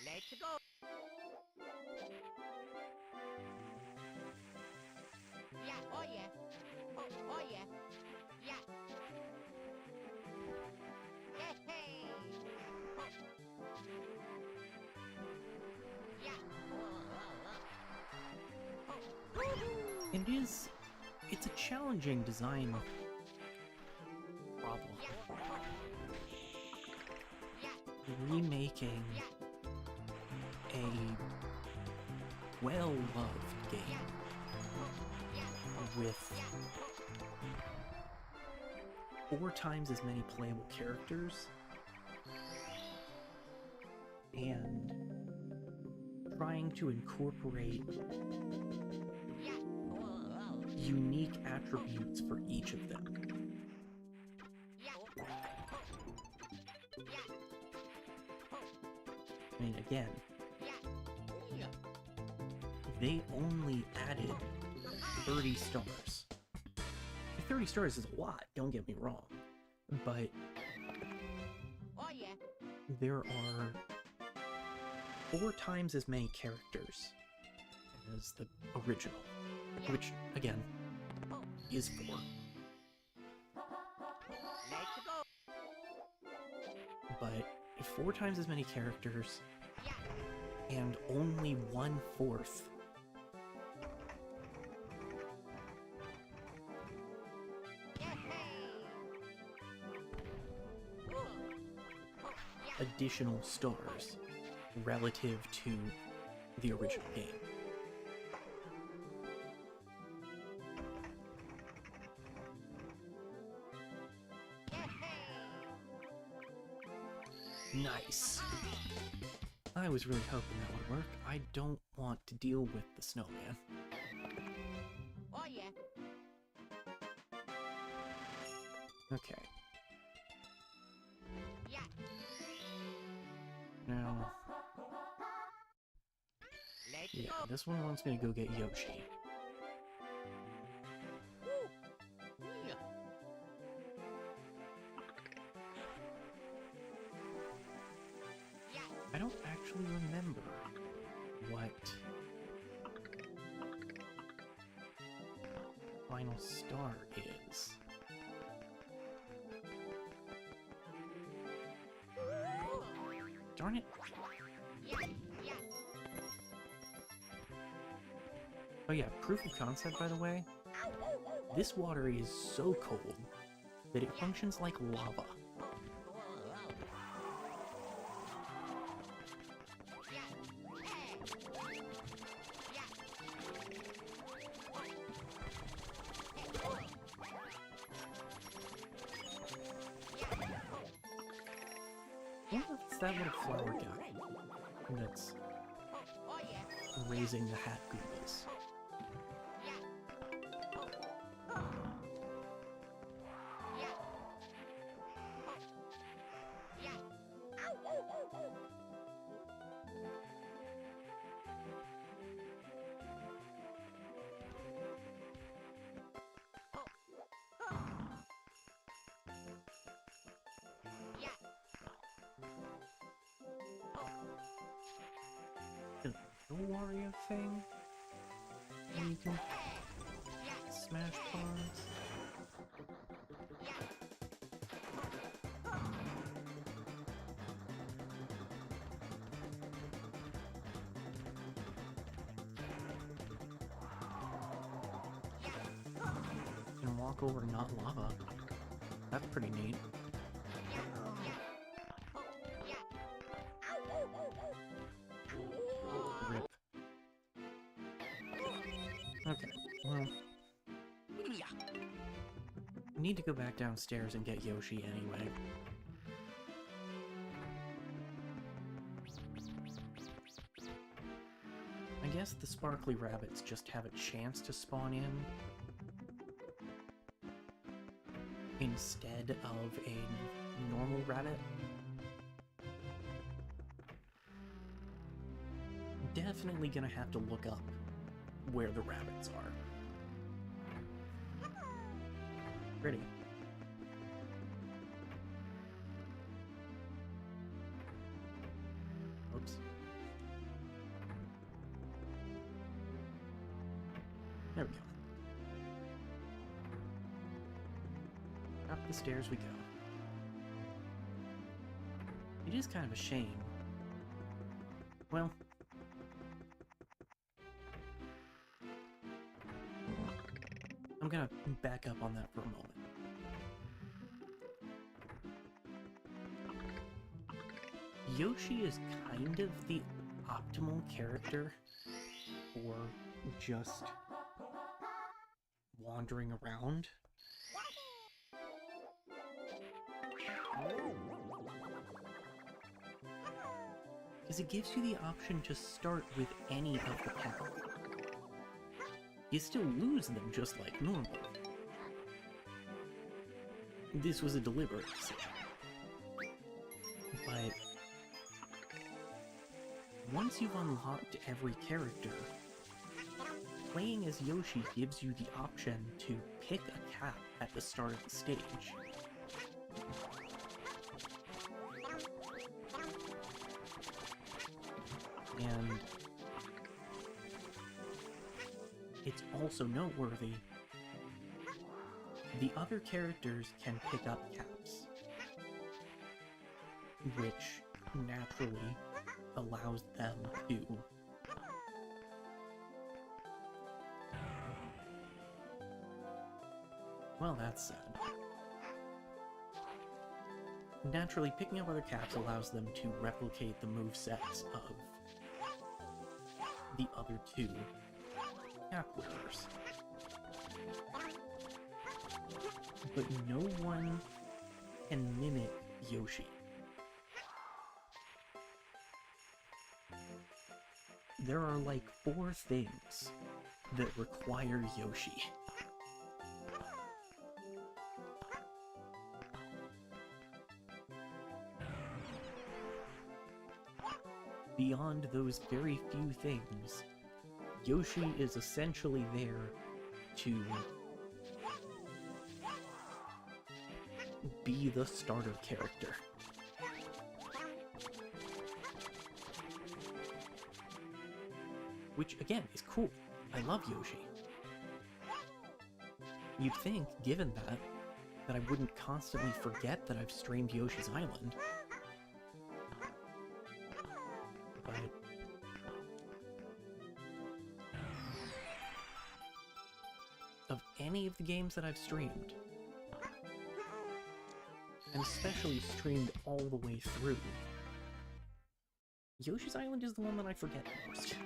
Let's go. Yeah. Oh yeah. Oh yeah. Yeah. Hey. Yeah. It's a challenging design problem. Remaking a well-loved game with 4 times as many playable characters and trying to incorporate unique attributes for each of them. I mean, again, they only added 30 stars. 30 stars is a lot, don't get me wrong, but Oh yeah. there are 4 times as many characters as the original, which, again, is 4. Let's go. But 4 times as many characters and only 1/4 additional stars relative to the original game. Nice. I was really hoping that would work. I don't want to deal with the snowman. Oh yeah. Okay. Yeah. Now, Let's yeah, go. this one wants me to go get Yoshi. Woo. Yeah. Yeah. I don't actually remember what final star is. Darn it. Yeah. Yeah. Oh yeah, proof of concept, by the way. Ow, ow, ow. This water is so cold that it functions like lava. Yeah. Hey. Yeah. I wonder if it's that little flower guy that's Oh yeah. raising the hat Goombas. Yeah. Yeah. Yeah. Ow, ow, ow, ow. Yeah. The Wario thing? Where you can smash ponds? You can walk over not lava. That's pretty neat. Rip. Okay, well... I need to go back downstairs and get Yoshi anyway. I guess the sparkly rabbits just have a chance to spawn in instead of a normal rabbit. Definitely gonna have to look up where the rabbits are. Pretty. Oops. There we go. Up the stairs we go. It is kind of a shame. Well... I'm gonna back up on that for a moment. Yoshi is kind of the optimal character for just wandering around. Because it gives you the option to start with any of the path. You still lose them just like normal. This was a deliberate decision. But once you've unlocked every character, playing as Yoshi gives you the option to pick a cap at the start of the stage. And it's also noteworthy, the other characters can pick up caps, which naturally allows them to well, that's sad. Naturally, picking up other caps allows them to replicate the movesets of the other two cap wearers. But no one can mimic Yoshi. There are like 4 things that require Yoshi. Beyond those very few things, Yoshi is essentially there to be the starter character. Which, again, is cool. I love Yoshi. You'd think, given that I wouldn't constantly forget that I've streamed Yoshi's Island. But of any of the games that I've streamed, and especially streamed all the way through, Yoshi's Island is the one that I forget most.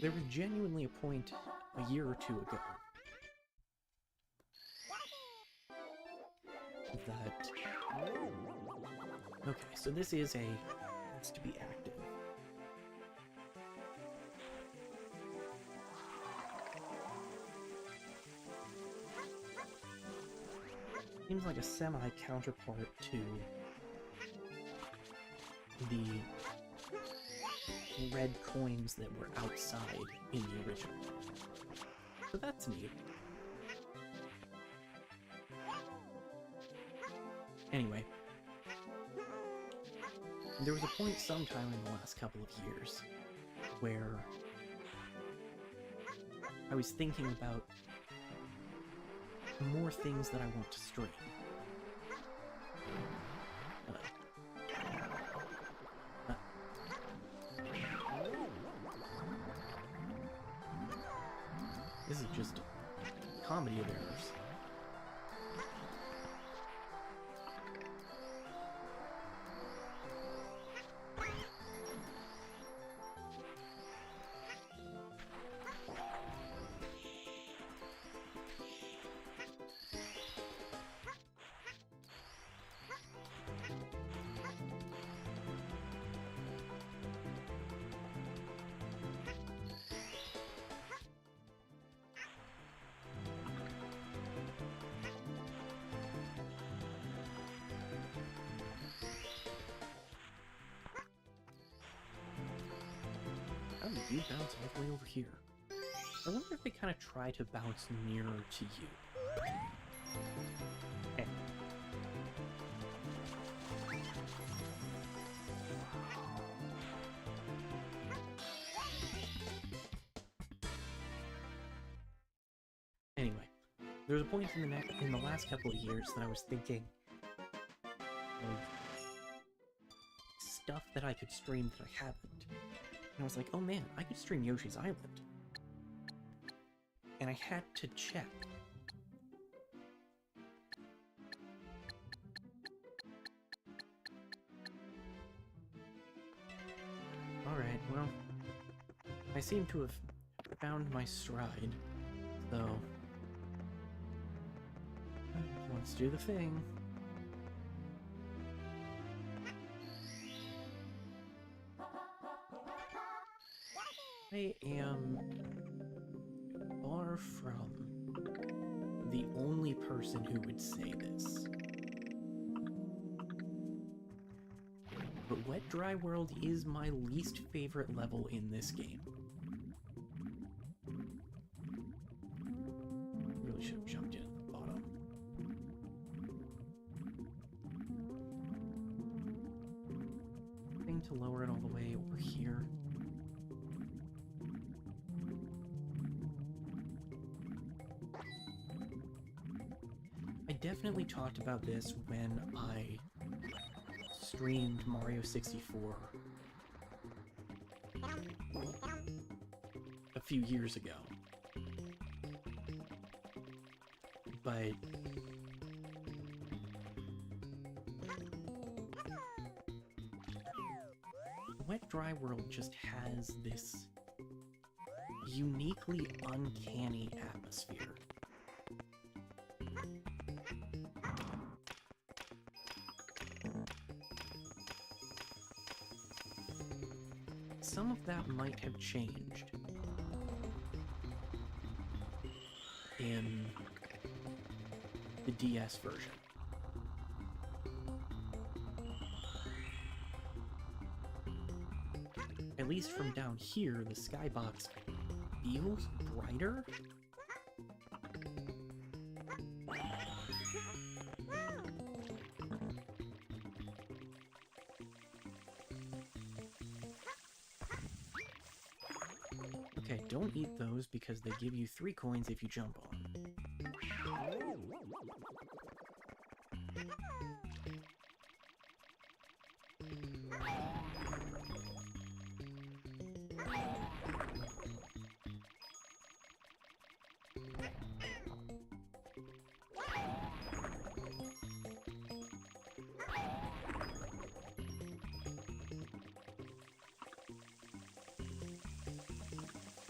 There was genuinely a point a year or 2 ago that... Okay, so this is it's to be active. Seems like a semi-counterpart to the red coins that were outside in the original. So that's neat. Anyway, there was a point sometime in the last couple of years where I was thinking about more things that I want to stream. This is just a comedy of errors. How did you bounce all the way over here? I wonder if they kind of try to bounce nearer to you. Okay. Anyway, there was a point in the last couple of years that I was thinking of stuff that I could stream that I haven't. And I was like, oh man, I could stream Yoshi's Island. And I had to check. Alright, well, I seem to have found my stride, so let's do the thing. I am far from the only person who would say this. But Wet Dry World is my least favorite level in this game. Really should have jumped in at the bottom. Thing to lower it all the way over here. I definitely talked about this when I streamed Mario 64 few years ago. But Wet Dry World just has this uniquely uncanny atmosphere. Some of that might have changed in the DS version. At least from down here, the skybox feels brighter. Okay, don't eat those because they give you 3 coins if you jump on them.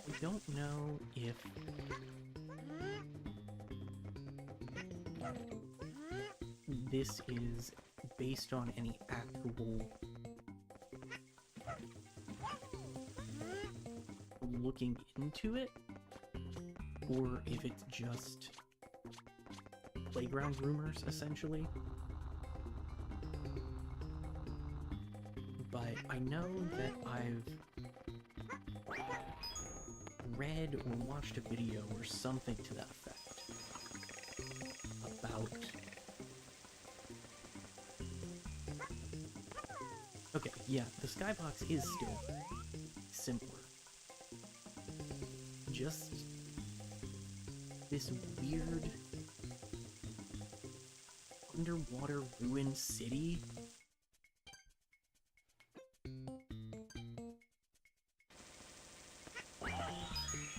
I don't know if this is based on any actual looking into it, or if it's just playground rumors, essentially. But I know that I've read or watched a video or something to that effect about... Okay, yeah, the skybox is still simpler. Just this weird underwater ruined city.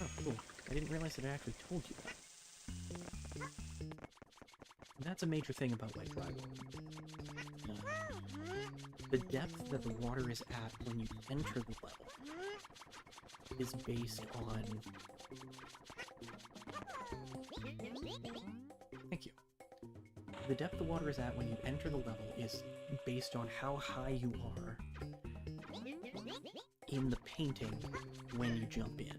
Oh, cool. I didn't realize that I actually told you that. That's a major thing about Wet Dry World. The depth that the water is at when you enter the level is based on... Thank you. The depth the water is at when you enter the level is based on how high you are in the painting when you jump in.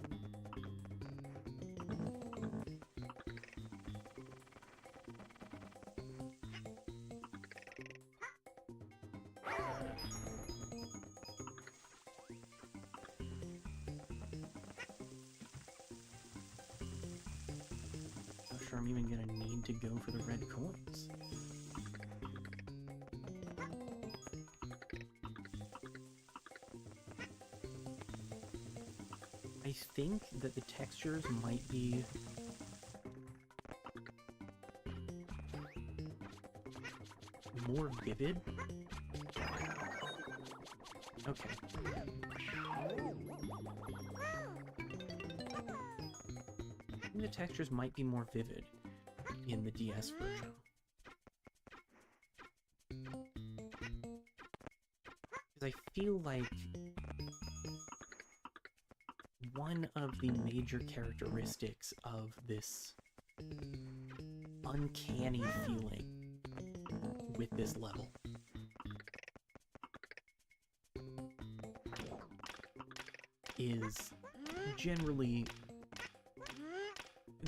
Not sure I'm even gonna need to go for the red coins. I think that the textures might be more vivid. Okay. I think the textures might be more vivid in the DS version. Because I feel like one of the major characteristics of this uncanny feeling with this level is generally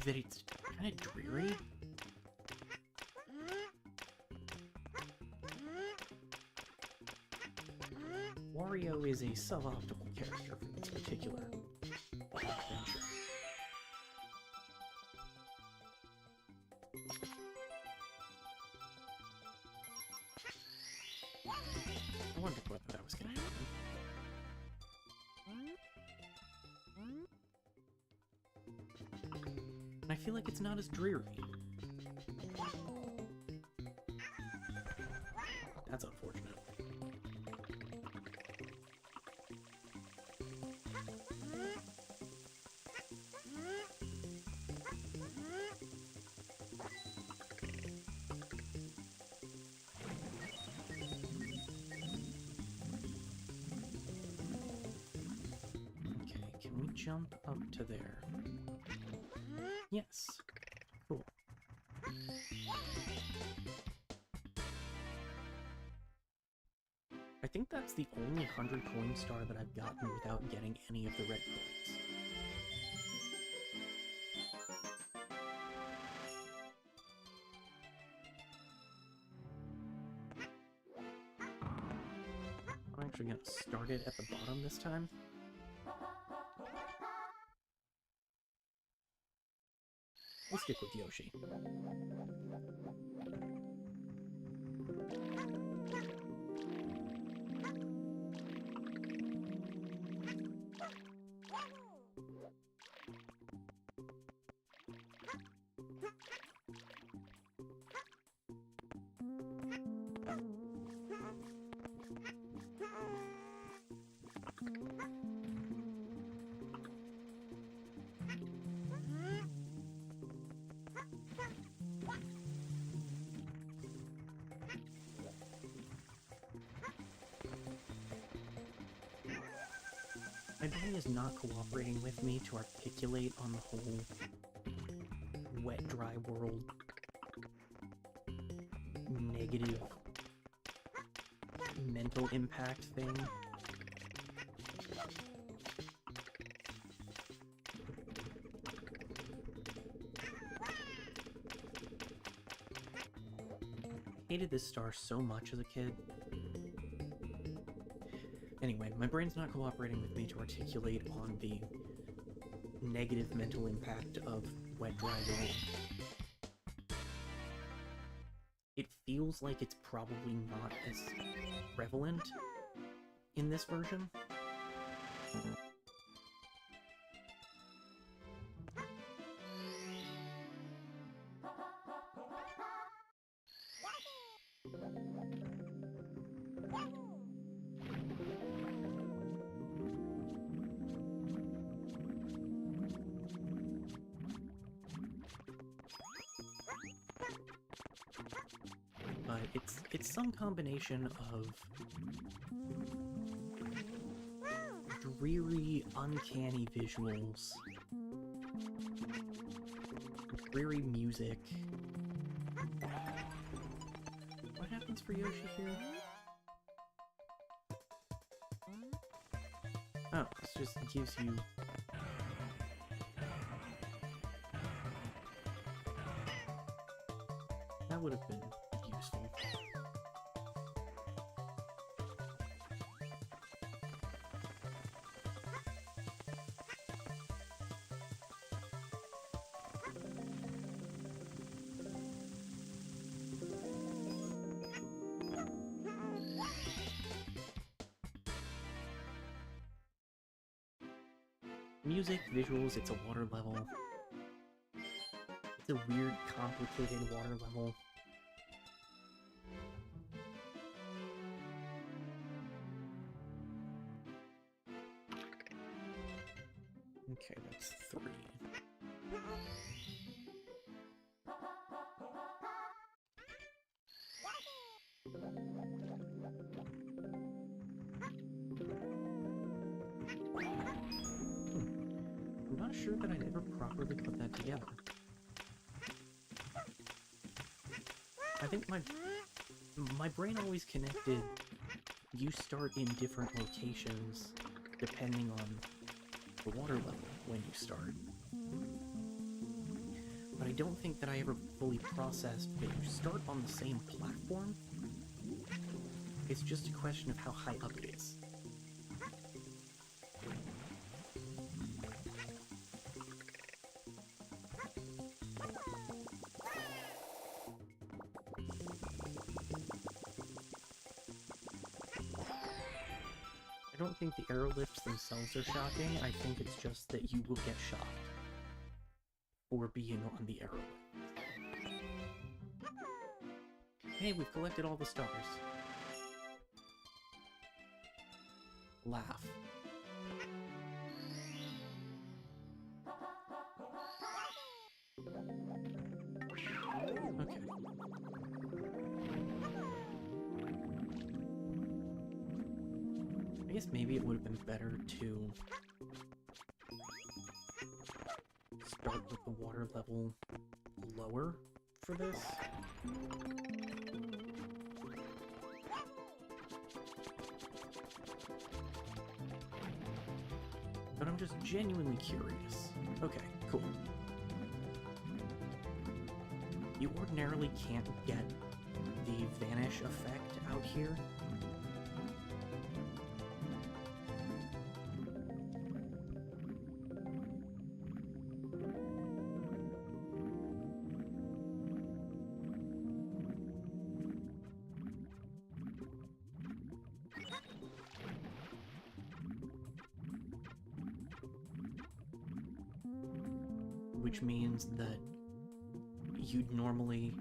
that it's kind of dreary. Wario is a suboptimal character for this particular adventure. I wondered whether that was going to happen. And I feel like it's not as dreary. That's unfortunate. jump up to there? Yes. Cool. I think that's the only 100 coin star that I've gotten without getting any of the red coins. I'm actually going to start it at the bottom this time. We'll stick with Yoshi. My brain is not cooperating with me to articulate on the whole wet, dry world negative mental impact thing. I hated this star so much as a kid. Anyway, my brain's not cooperating with me to articulate on the negative mental impact of wet, dry world. It feels like it's probably not as prevalent in this version. But it's some combination of dreary, uncanny visuals, dreary music. What happens for Yoshi here? Oh, it just gives you... That would have been useful. Music, visuals, it's a water level. It's a weird, complicated water level. Okay, that's 3. I'm not sure that I'd ever properly put that together. I think my brain always connected you start in different locations depending on the water level when you start. But I don't think that I ever fully processed that you start on the same platform. It's just a question of how high up it is. I don't think the arrow lifts themselves are shocking, I think it's just that you will get shocked for being on the arrow lift. Hey, we've collected all the stars. Laugh. Okay. I guess maybe it would have been better to start with the water level lower for this. But I'm just genuinely curious. Okay, cool. You ordinarily can't get the vanish effect out here. Which means that you'd normally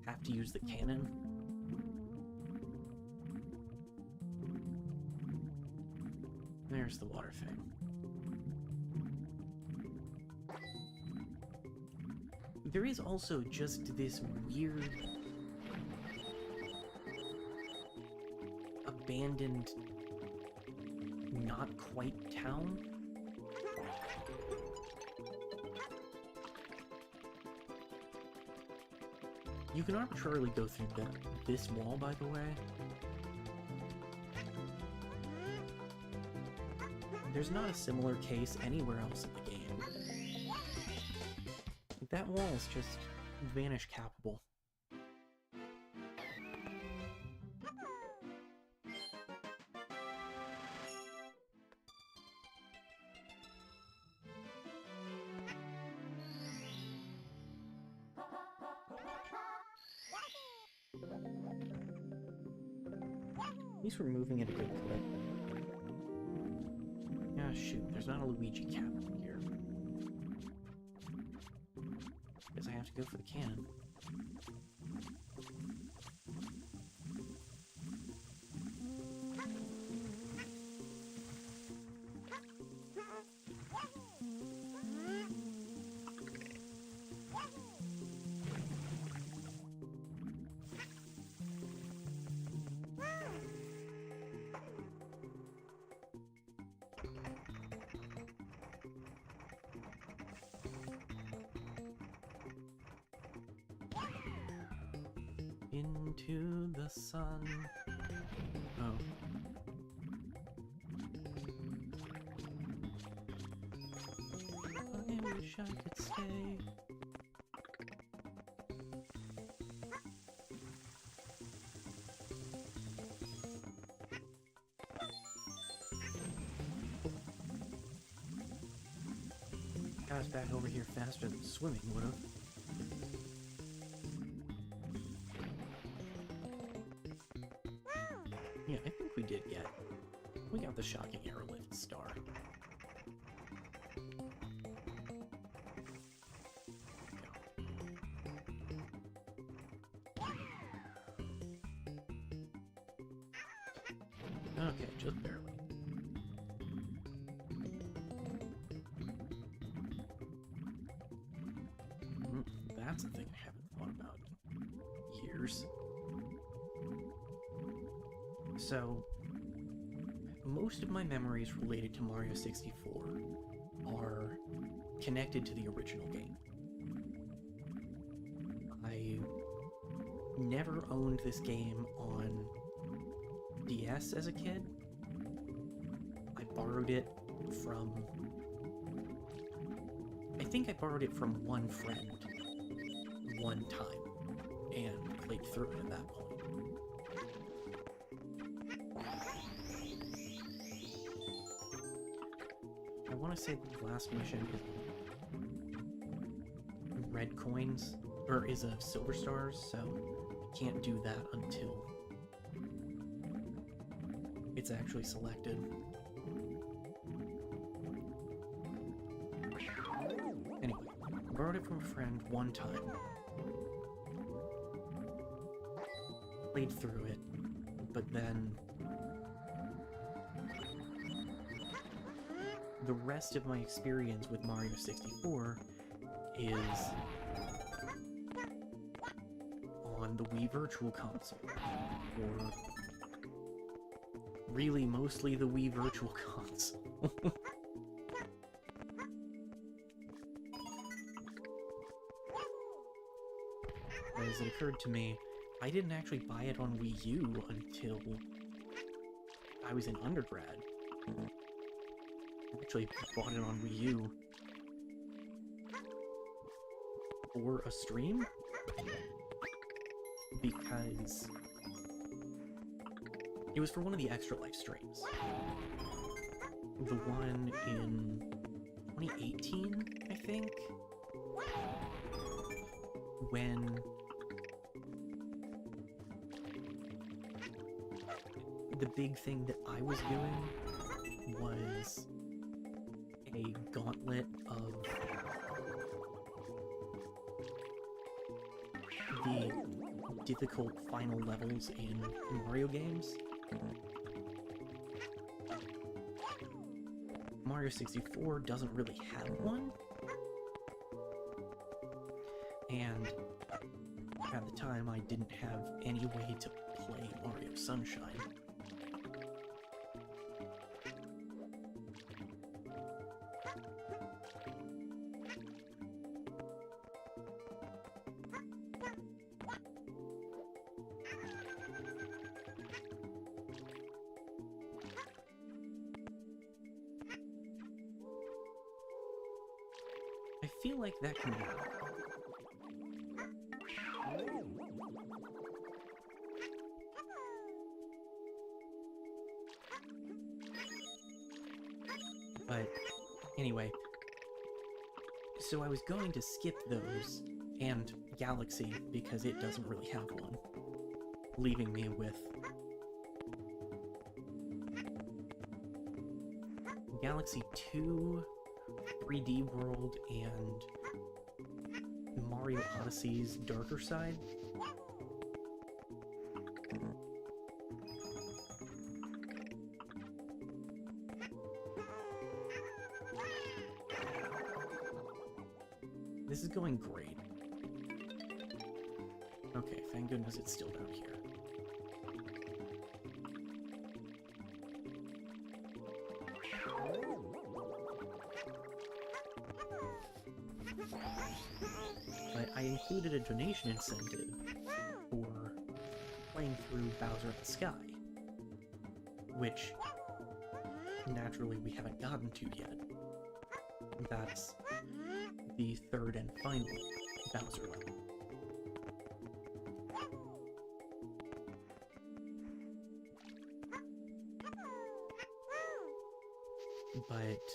have to use the cannon. There's the water thing. There is also just this weird abandoned, not quite town. You can arbitrarily go through this wall, by the way. There's not a similar case anywhere else in the game. That wall is just vanish capable. At least we're moving at a good clip. Ah, shoot, there's not a Luigi cap here. Guess I have to go for the cannon. Into the sun. Oh. I wish I could stay. Got us back over here faster than swimming would've. Yeah, I think we did get... We got the shocking airlift star. Okay, just barely. That's a thing I haven't thought about in years. So, most of my memories related to Mario 64 are connected to the original game. I never owned this game on DS as a kid. I borrowed it from... I think I borrowed it from one friend one time and played through it at that point. I want to say the last mission is red coins, or is a silver stars, so I can't do that until it's actually selected. Anyway, I borrowed it from a friend one time, played through it, but then the rest of my experience with Mario 64 is on the Wii Virtual Console, or really mostly the Wii Virtual Console. because it occurred to me, I didn't actually buy it on Wii U until I was in undergrad. I actually bought it on Wii U for a stream, because it was for one of the Extra Life streams. The one in 2018, I think? When the big thing that I was doing was a gauntlet of the difficult final levels in Mario games. Mario 64 doesn't really have one, and at the time I didn't have any way to play Mario Sunshine. I feel like that can work. But anyway, so I was going to skip those and Galaxy because it doesn't really have one, leaving me with Galaxy 2, 3D World, and Mario Odyssey's Darker Side. This is going great. Okay, thank goodness it's still down here. But I included a donation incentive for playing through Bowser in the Sky, which naturally we haven't gotten to yet. That's the third and final Bowser level. But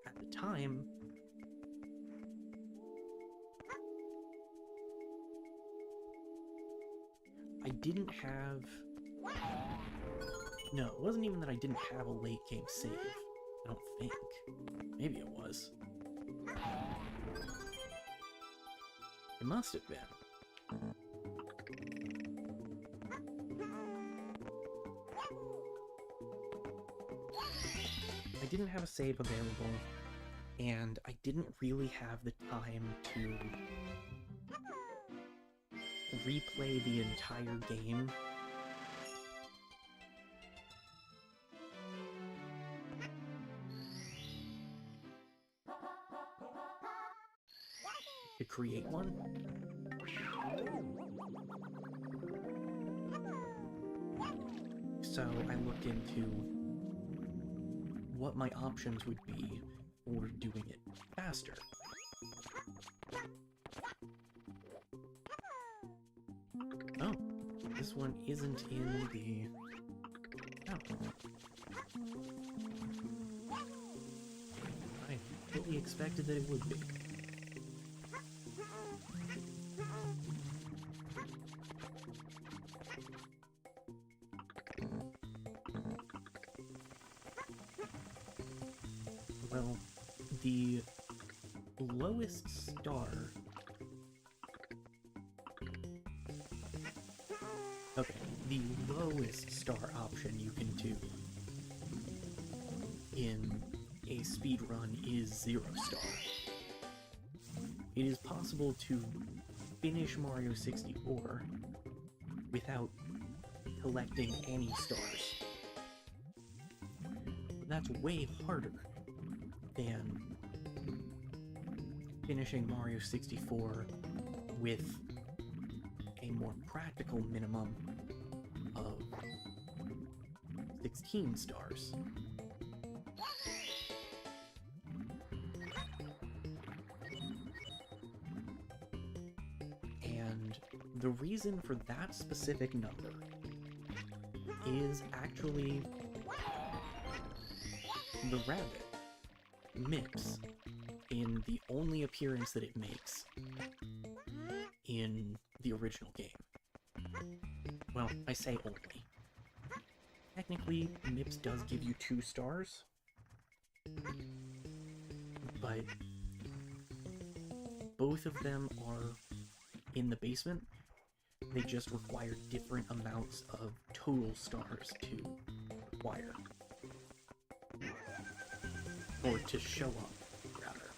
at the time, I didn't have... No, it wasn't even that I didn't have a late game save. I don't think. Maybe it was. It must have been. I didn't have a save available, and I didn't really have the time to replay the entire game. To create one. So I looked into what my options would be for doing it faster. Oh, this one isn't in the... Oh. I fully expected that it would be. Well, the lowest star... Okay, the lowest star option you can do in a speedrun is 0 star. It is possible to finish Mario 64 without collecting any stars. That's way harder than finishing Mario 64 with more practical minimum of 16 stars. And the reason for that specific number is actually the rabbit, Mips, in the only appearance that it makes in the original game. Well, I say only. Technically, Mips does give you 2 stars, but both of them are in the basement. They just require different amounts of total stars to acquire. Or to show up, rather.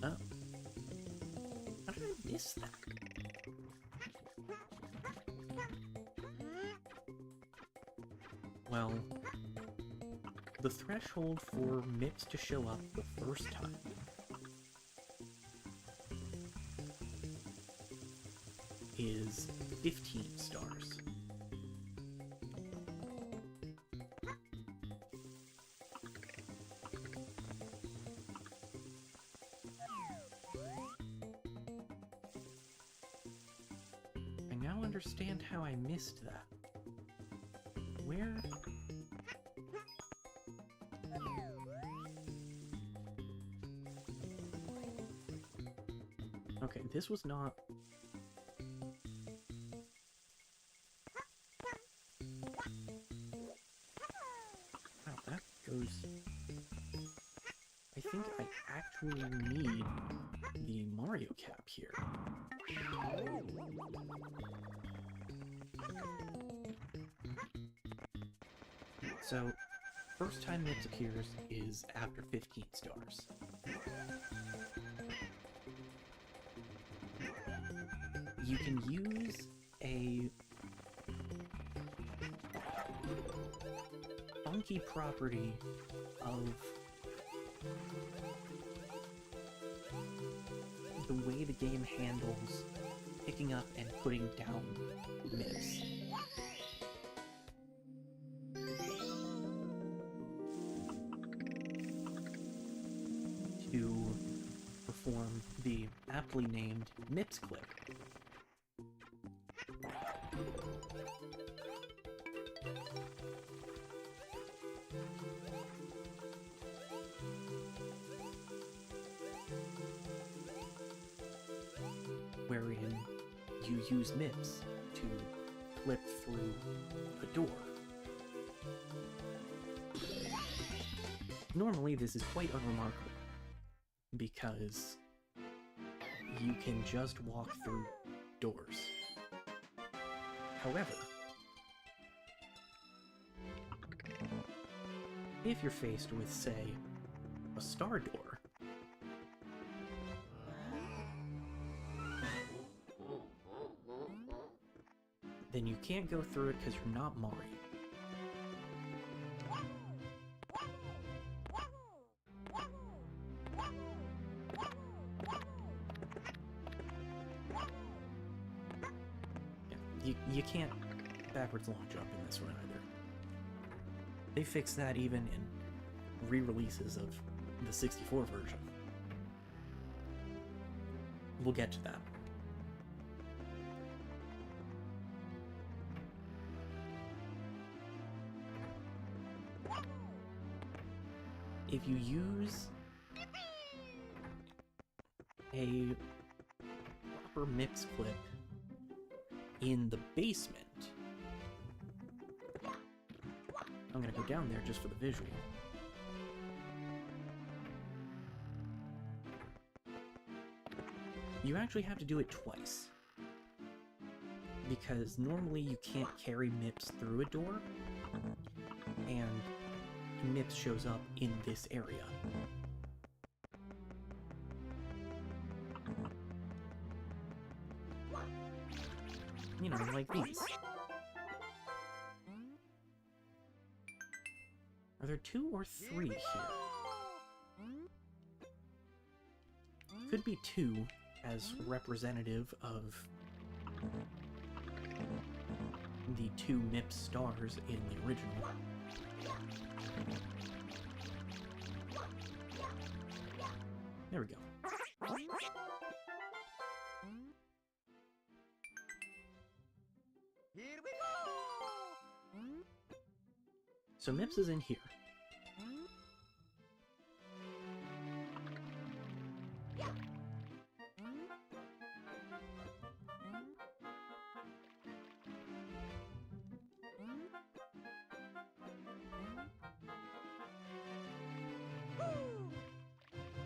Oh. How did I miss that? Well, the threshold for Mips to show up the first time is 15 stars. I now understand how I missed that. Where? Okay, this was not... Wow, that goes... I think I actually need the Mario cap here. So, first time Mips appears is after 15 stars. You can use a funky property of the way the game handles picking up and putting down Mips. To perform the aptly named Mips clip. Wherein you use Mips to flip through a door. Normally this is quite unremarkable, because you can just walk through doors. However, if you're faced with, say, a star door, then you can't go through it because you're not Mario. You can't backwards launch up in this one either. They fixed that even in re-releases of the 64 version. We'll get to that. If you use a proper Mips clip in the basement, I'm gonna go down there just for the visual. You actually have to do it twice, because normally you can't carry Mips through a door, and Mips shows up in this area. You know, like these. Are there 2 or 3 here? could be 2 as representative of the 2 MIP stars in the original. There we go. Here we go! So MIPS is in here.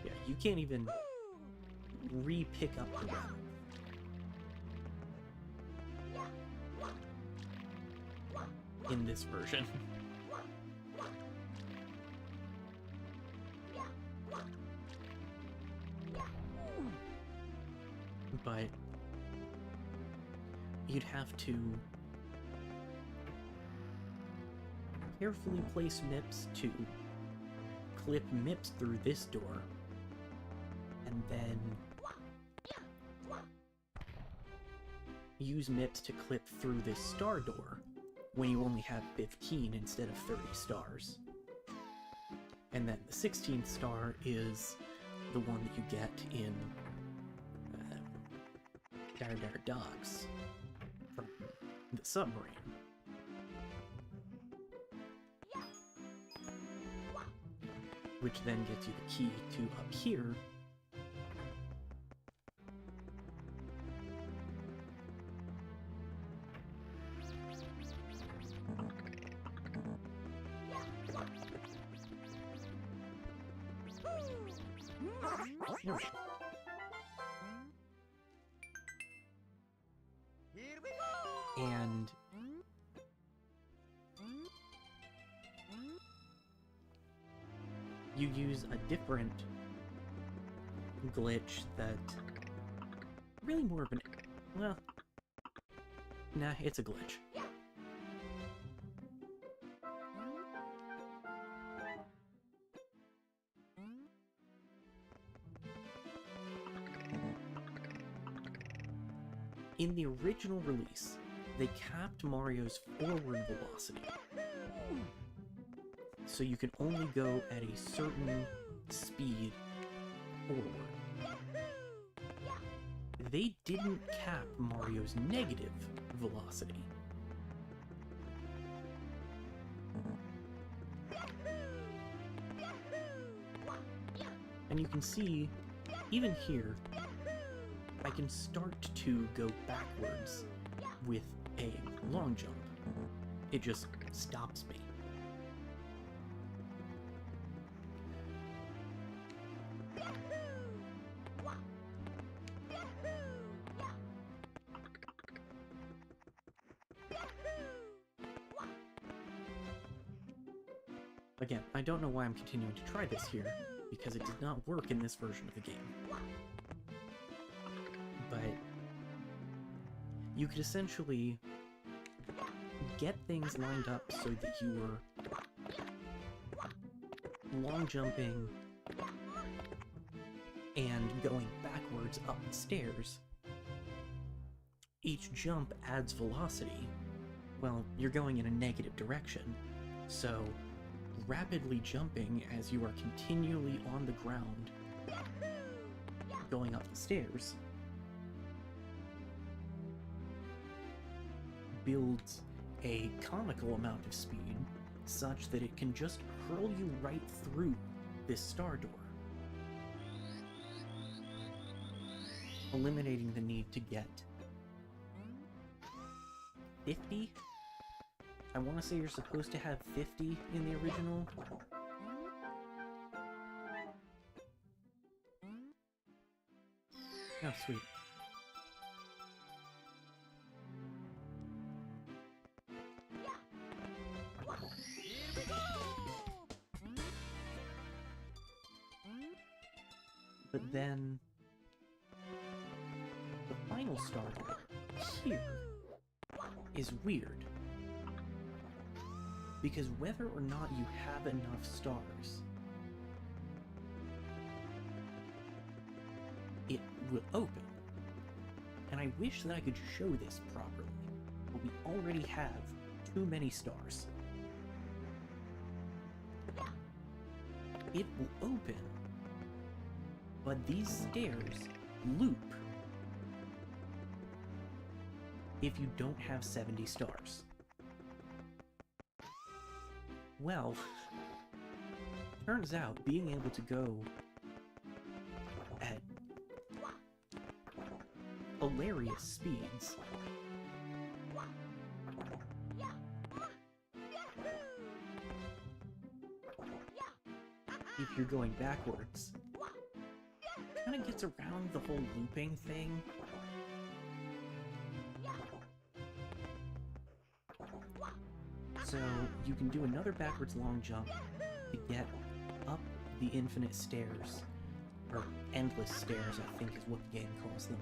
Yeah, you can't even re-pick up the run. In this version. But you'd have to carefully place MIPS to clip MIPS through this door, and then use MIPS to clip through this star door when you only have 15 instead of 30 stars. And then the 16th star is the one that you get in Dar Dar Dogs from the submarine. Which then gets you the key to up here. There we go. Here we go! And you use a different glitch that really more of an, well, nah, it's a glitch. In the original release, they capped Mario's forward velocity. So you can only go at a certain speed forward. They didn't cap Mario's negative velocity. And you can see, even here, I can start to go backwards with a long jump. It just stops me. Again, I don't know why I'm continuing to try this here, because it did not work in this version of the game. But you could essentially get things lined up so that you were long jumping and going backwards up the stairs. Each jump adds velocity. Well, you're going in a negative direction, so rapidly jumping as you are continually on the ground going up the stairs builds a comical amount of speed such that it can just hurl you right through this star door, eliminating the need to get 50? I want to say you're supposed to have 50 in the original. Oh, sweet. But then the final star here is weird. Because whether or not you have enough stars, it will open. And I wish that I could show this properly, but we already have too many stars. It will open, but these stairs loop if you don't have 70 stars. Well, turns out being able to go at hilarious speeds if you're going backwards kind of gets around the whole looping thing. So you can do another backwards long jump to get up the infinite stairs, or endless stairs I think is what the game calls them.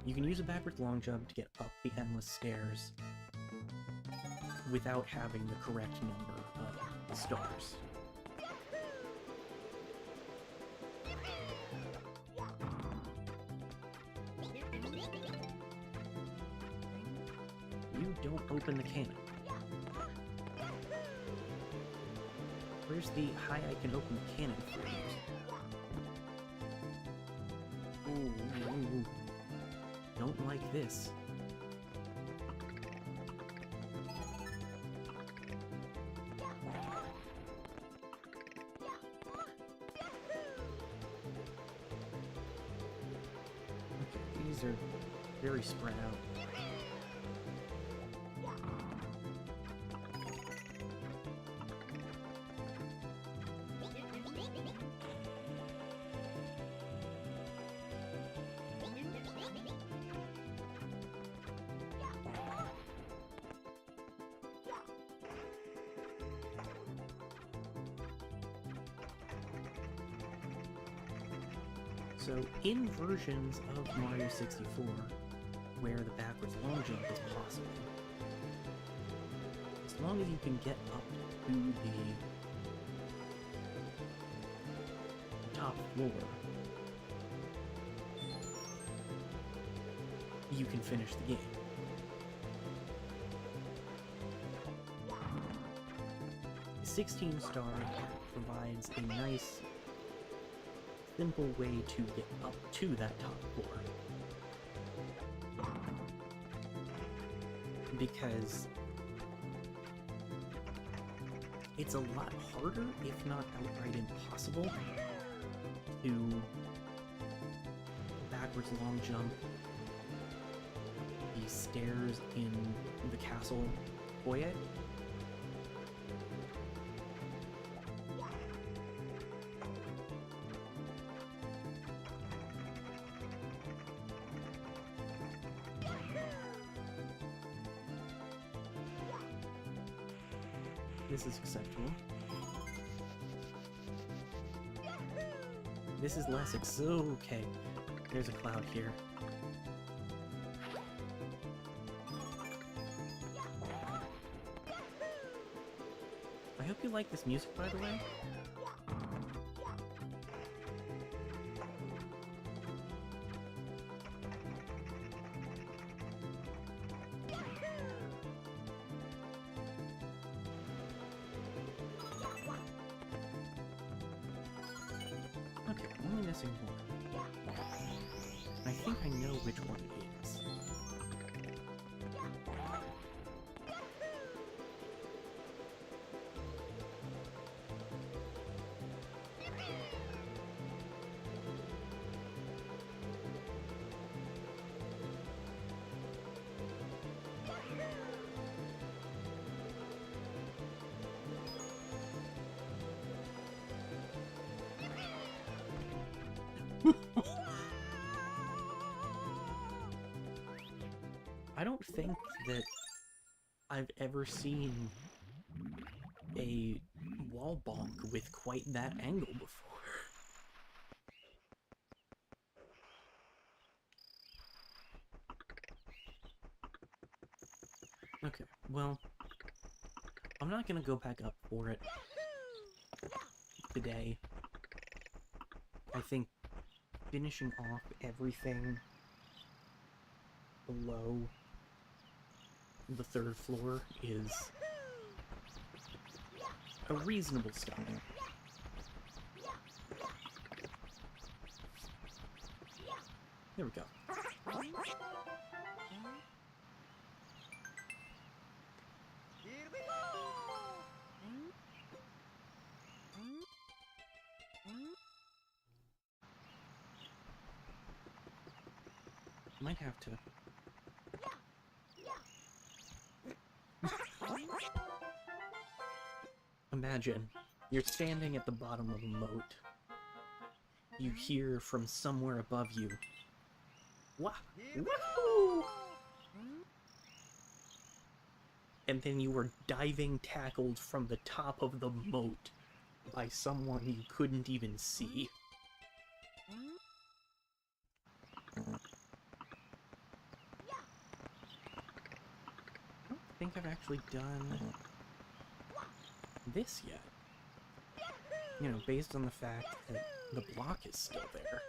You can use a backwards long jump to get up the endless stairs without having the correct number of stars. You don't open the cannon. Where's the high I can open the cannon phrase? Ooh. Don't like this. Okay, these are very spread out. So, in versions of Mario 64, where the backwards long jump is possible, as long as you can get up to the top floor, you can finish the game. The 16 star provides a nice simple way to get up to that top floor. Because it's a lot harder, if not outright impossible, to backwards long jump the stairs in the castle foyer. This is acceptable. This is less okay. There's a cloud here. I hope you like this music, by the way. Okay, I'm only missing one. I think I know which one it is. I don't think that I've ever seen a wall bonk with quite that angle before. Okay, well, I'm I'm not gonna go back up for it today. I think finishing off everything below the 3rd floor is a reasonable start. There we go. Here we go. Might have to. Imagine, you're standing at the bottom of a moat. You hear from somewhere above you, "Wah! Woohoo!" And then you were diving tackled from the top of the moat by someone you couldn't even see. I don't think I've actually done this yet. You know, based on the fact that the block is still there.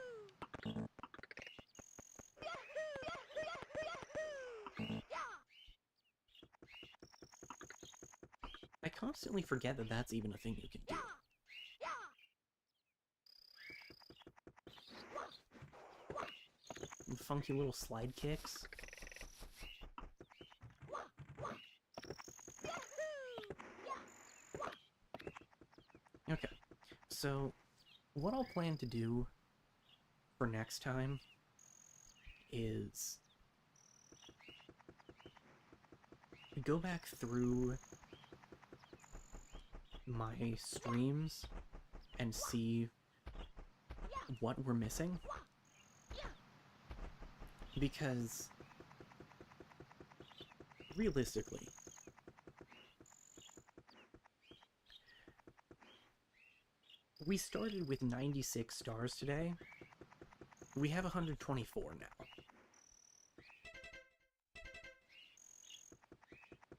I constantly forget that that's even a thing you can do. And funky little slide kicks. Okay, so what I'll plan to do for next time is go back through my streams and see what we're missing. Because realistically, we started with 96 stars today. We have 124 now.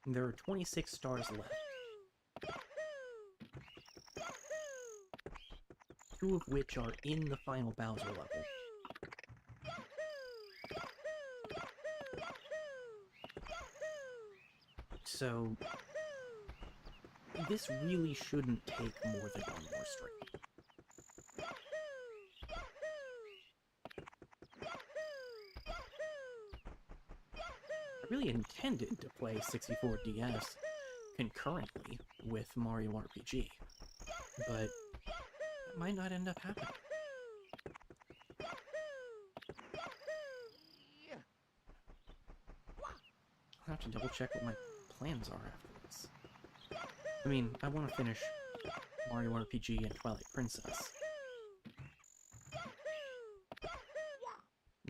There are 26 stars left. 2 of which are in the final Bowser level. So, this really shouldn't take more than one more stream. I really intended to play 64DS concurrently with Mario RPG, but that might not end up happening. I'll have to double check what my plans are after this. I mean, I want to finish Mario RPG and Twilight Princess,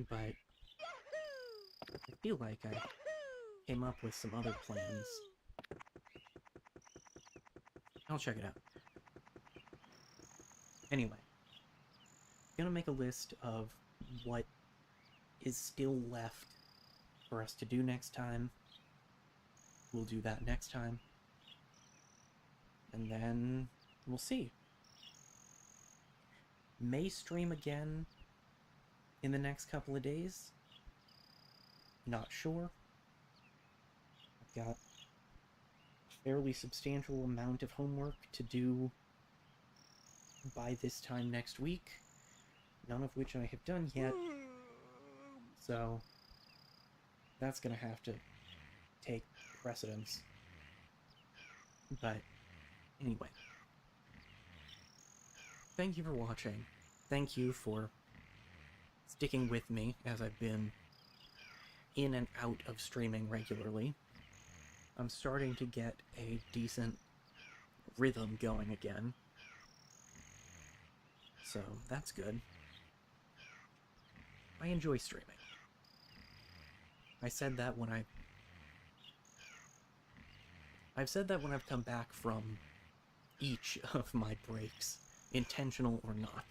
but I feel like I came up with some other plans. I'll check it out. Anyway, I'm gonna make a list of what is still left for us to do next time. We'll do that next time. And then we'll see. May stream again in the next couple of days. Not sure. I've got a fairly substantial amount of homework to do by this time next week, none of which I have done yet. So that's gonna have to take precedence. But anyway, thank you for watching. Thank you for sticking with me as I've been in and out of streaming regularly. I'm starting to get a decent rhythm going again, so that's good. I enjoy streaming. I've said that when I've come back from each of my breaks, intentional or not.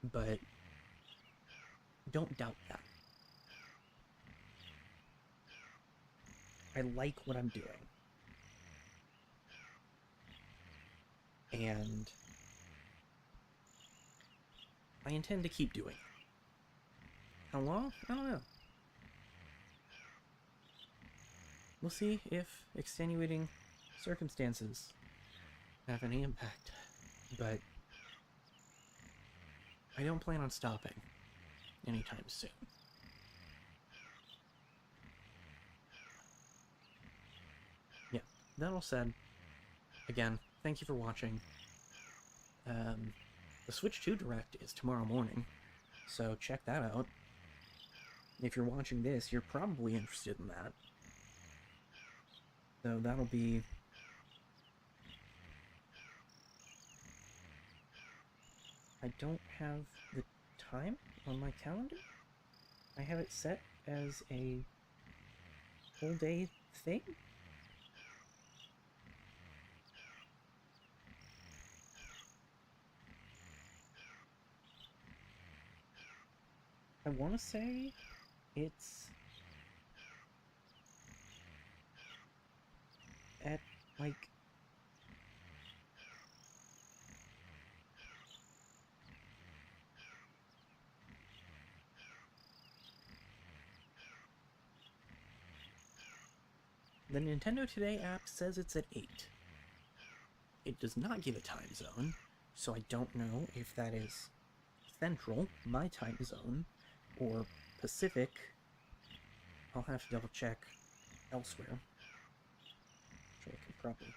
But don't doubt that. I like what I'm doing. And I intend to keep doing it. How long? I don't know. We'll see if extenuating circumstances have any impact, but I don't plan on stopping anytime soon. Yeah, that all said, again, thank you for watching. The Switch 2 Direct is tomorrow morning, so check that out. If you're watching this, you're probably interested in that. So that'll be... I don't have the time on my calendar. I have it set as a whole day thing. I want to say it's at, like, the Nintendo Today app says it's at 8. It does not give a time zone, so I don't know if that is Central, my time zone, or Pacific. I'll have to double check elsewhere. So I can probably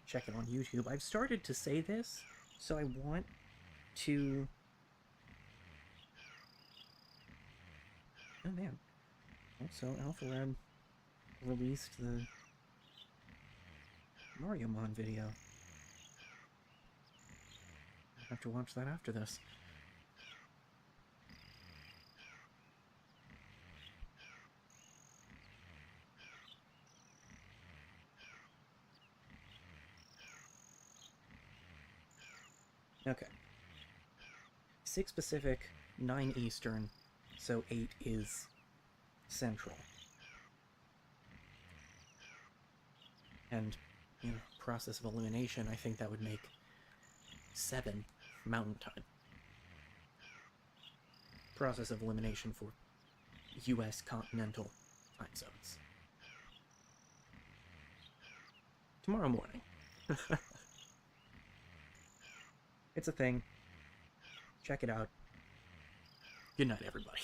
check it on YouTube. I've started to say this, so I want to... Oh man. Also, AlphaLab released the Mario Mon video. I have to watch that after this. Okay. 6 Pacific, 9 Eastern, so 8 is Central. And, you know, process of elimination, I think that would make 7 Mountain Time. Process of elimination for US continental time zones. Tomorrow morning. It's a thing. Check it out. Good night, everybody.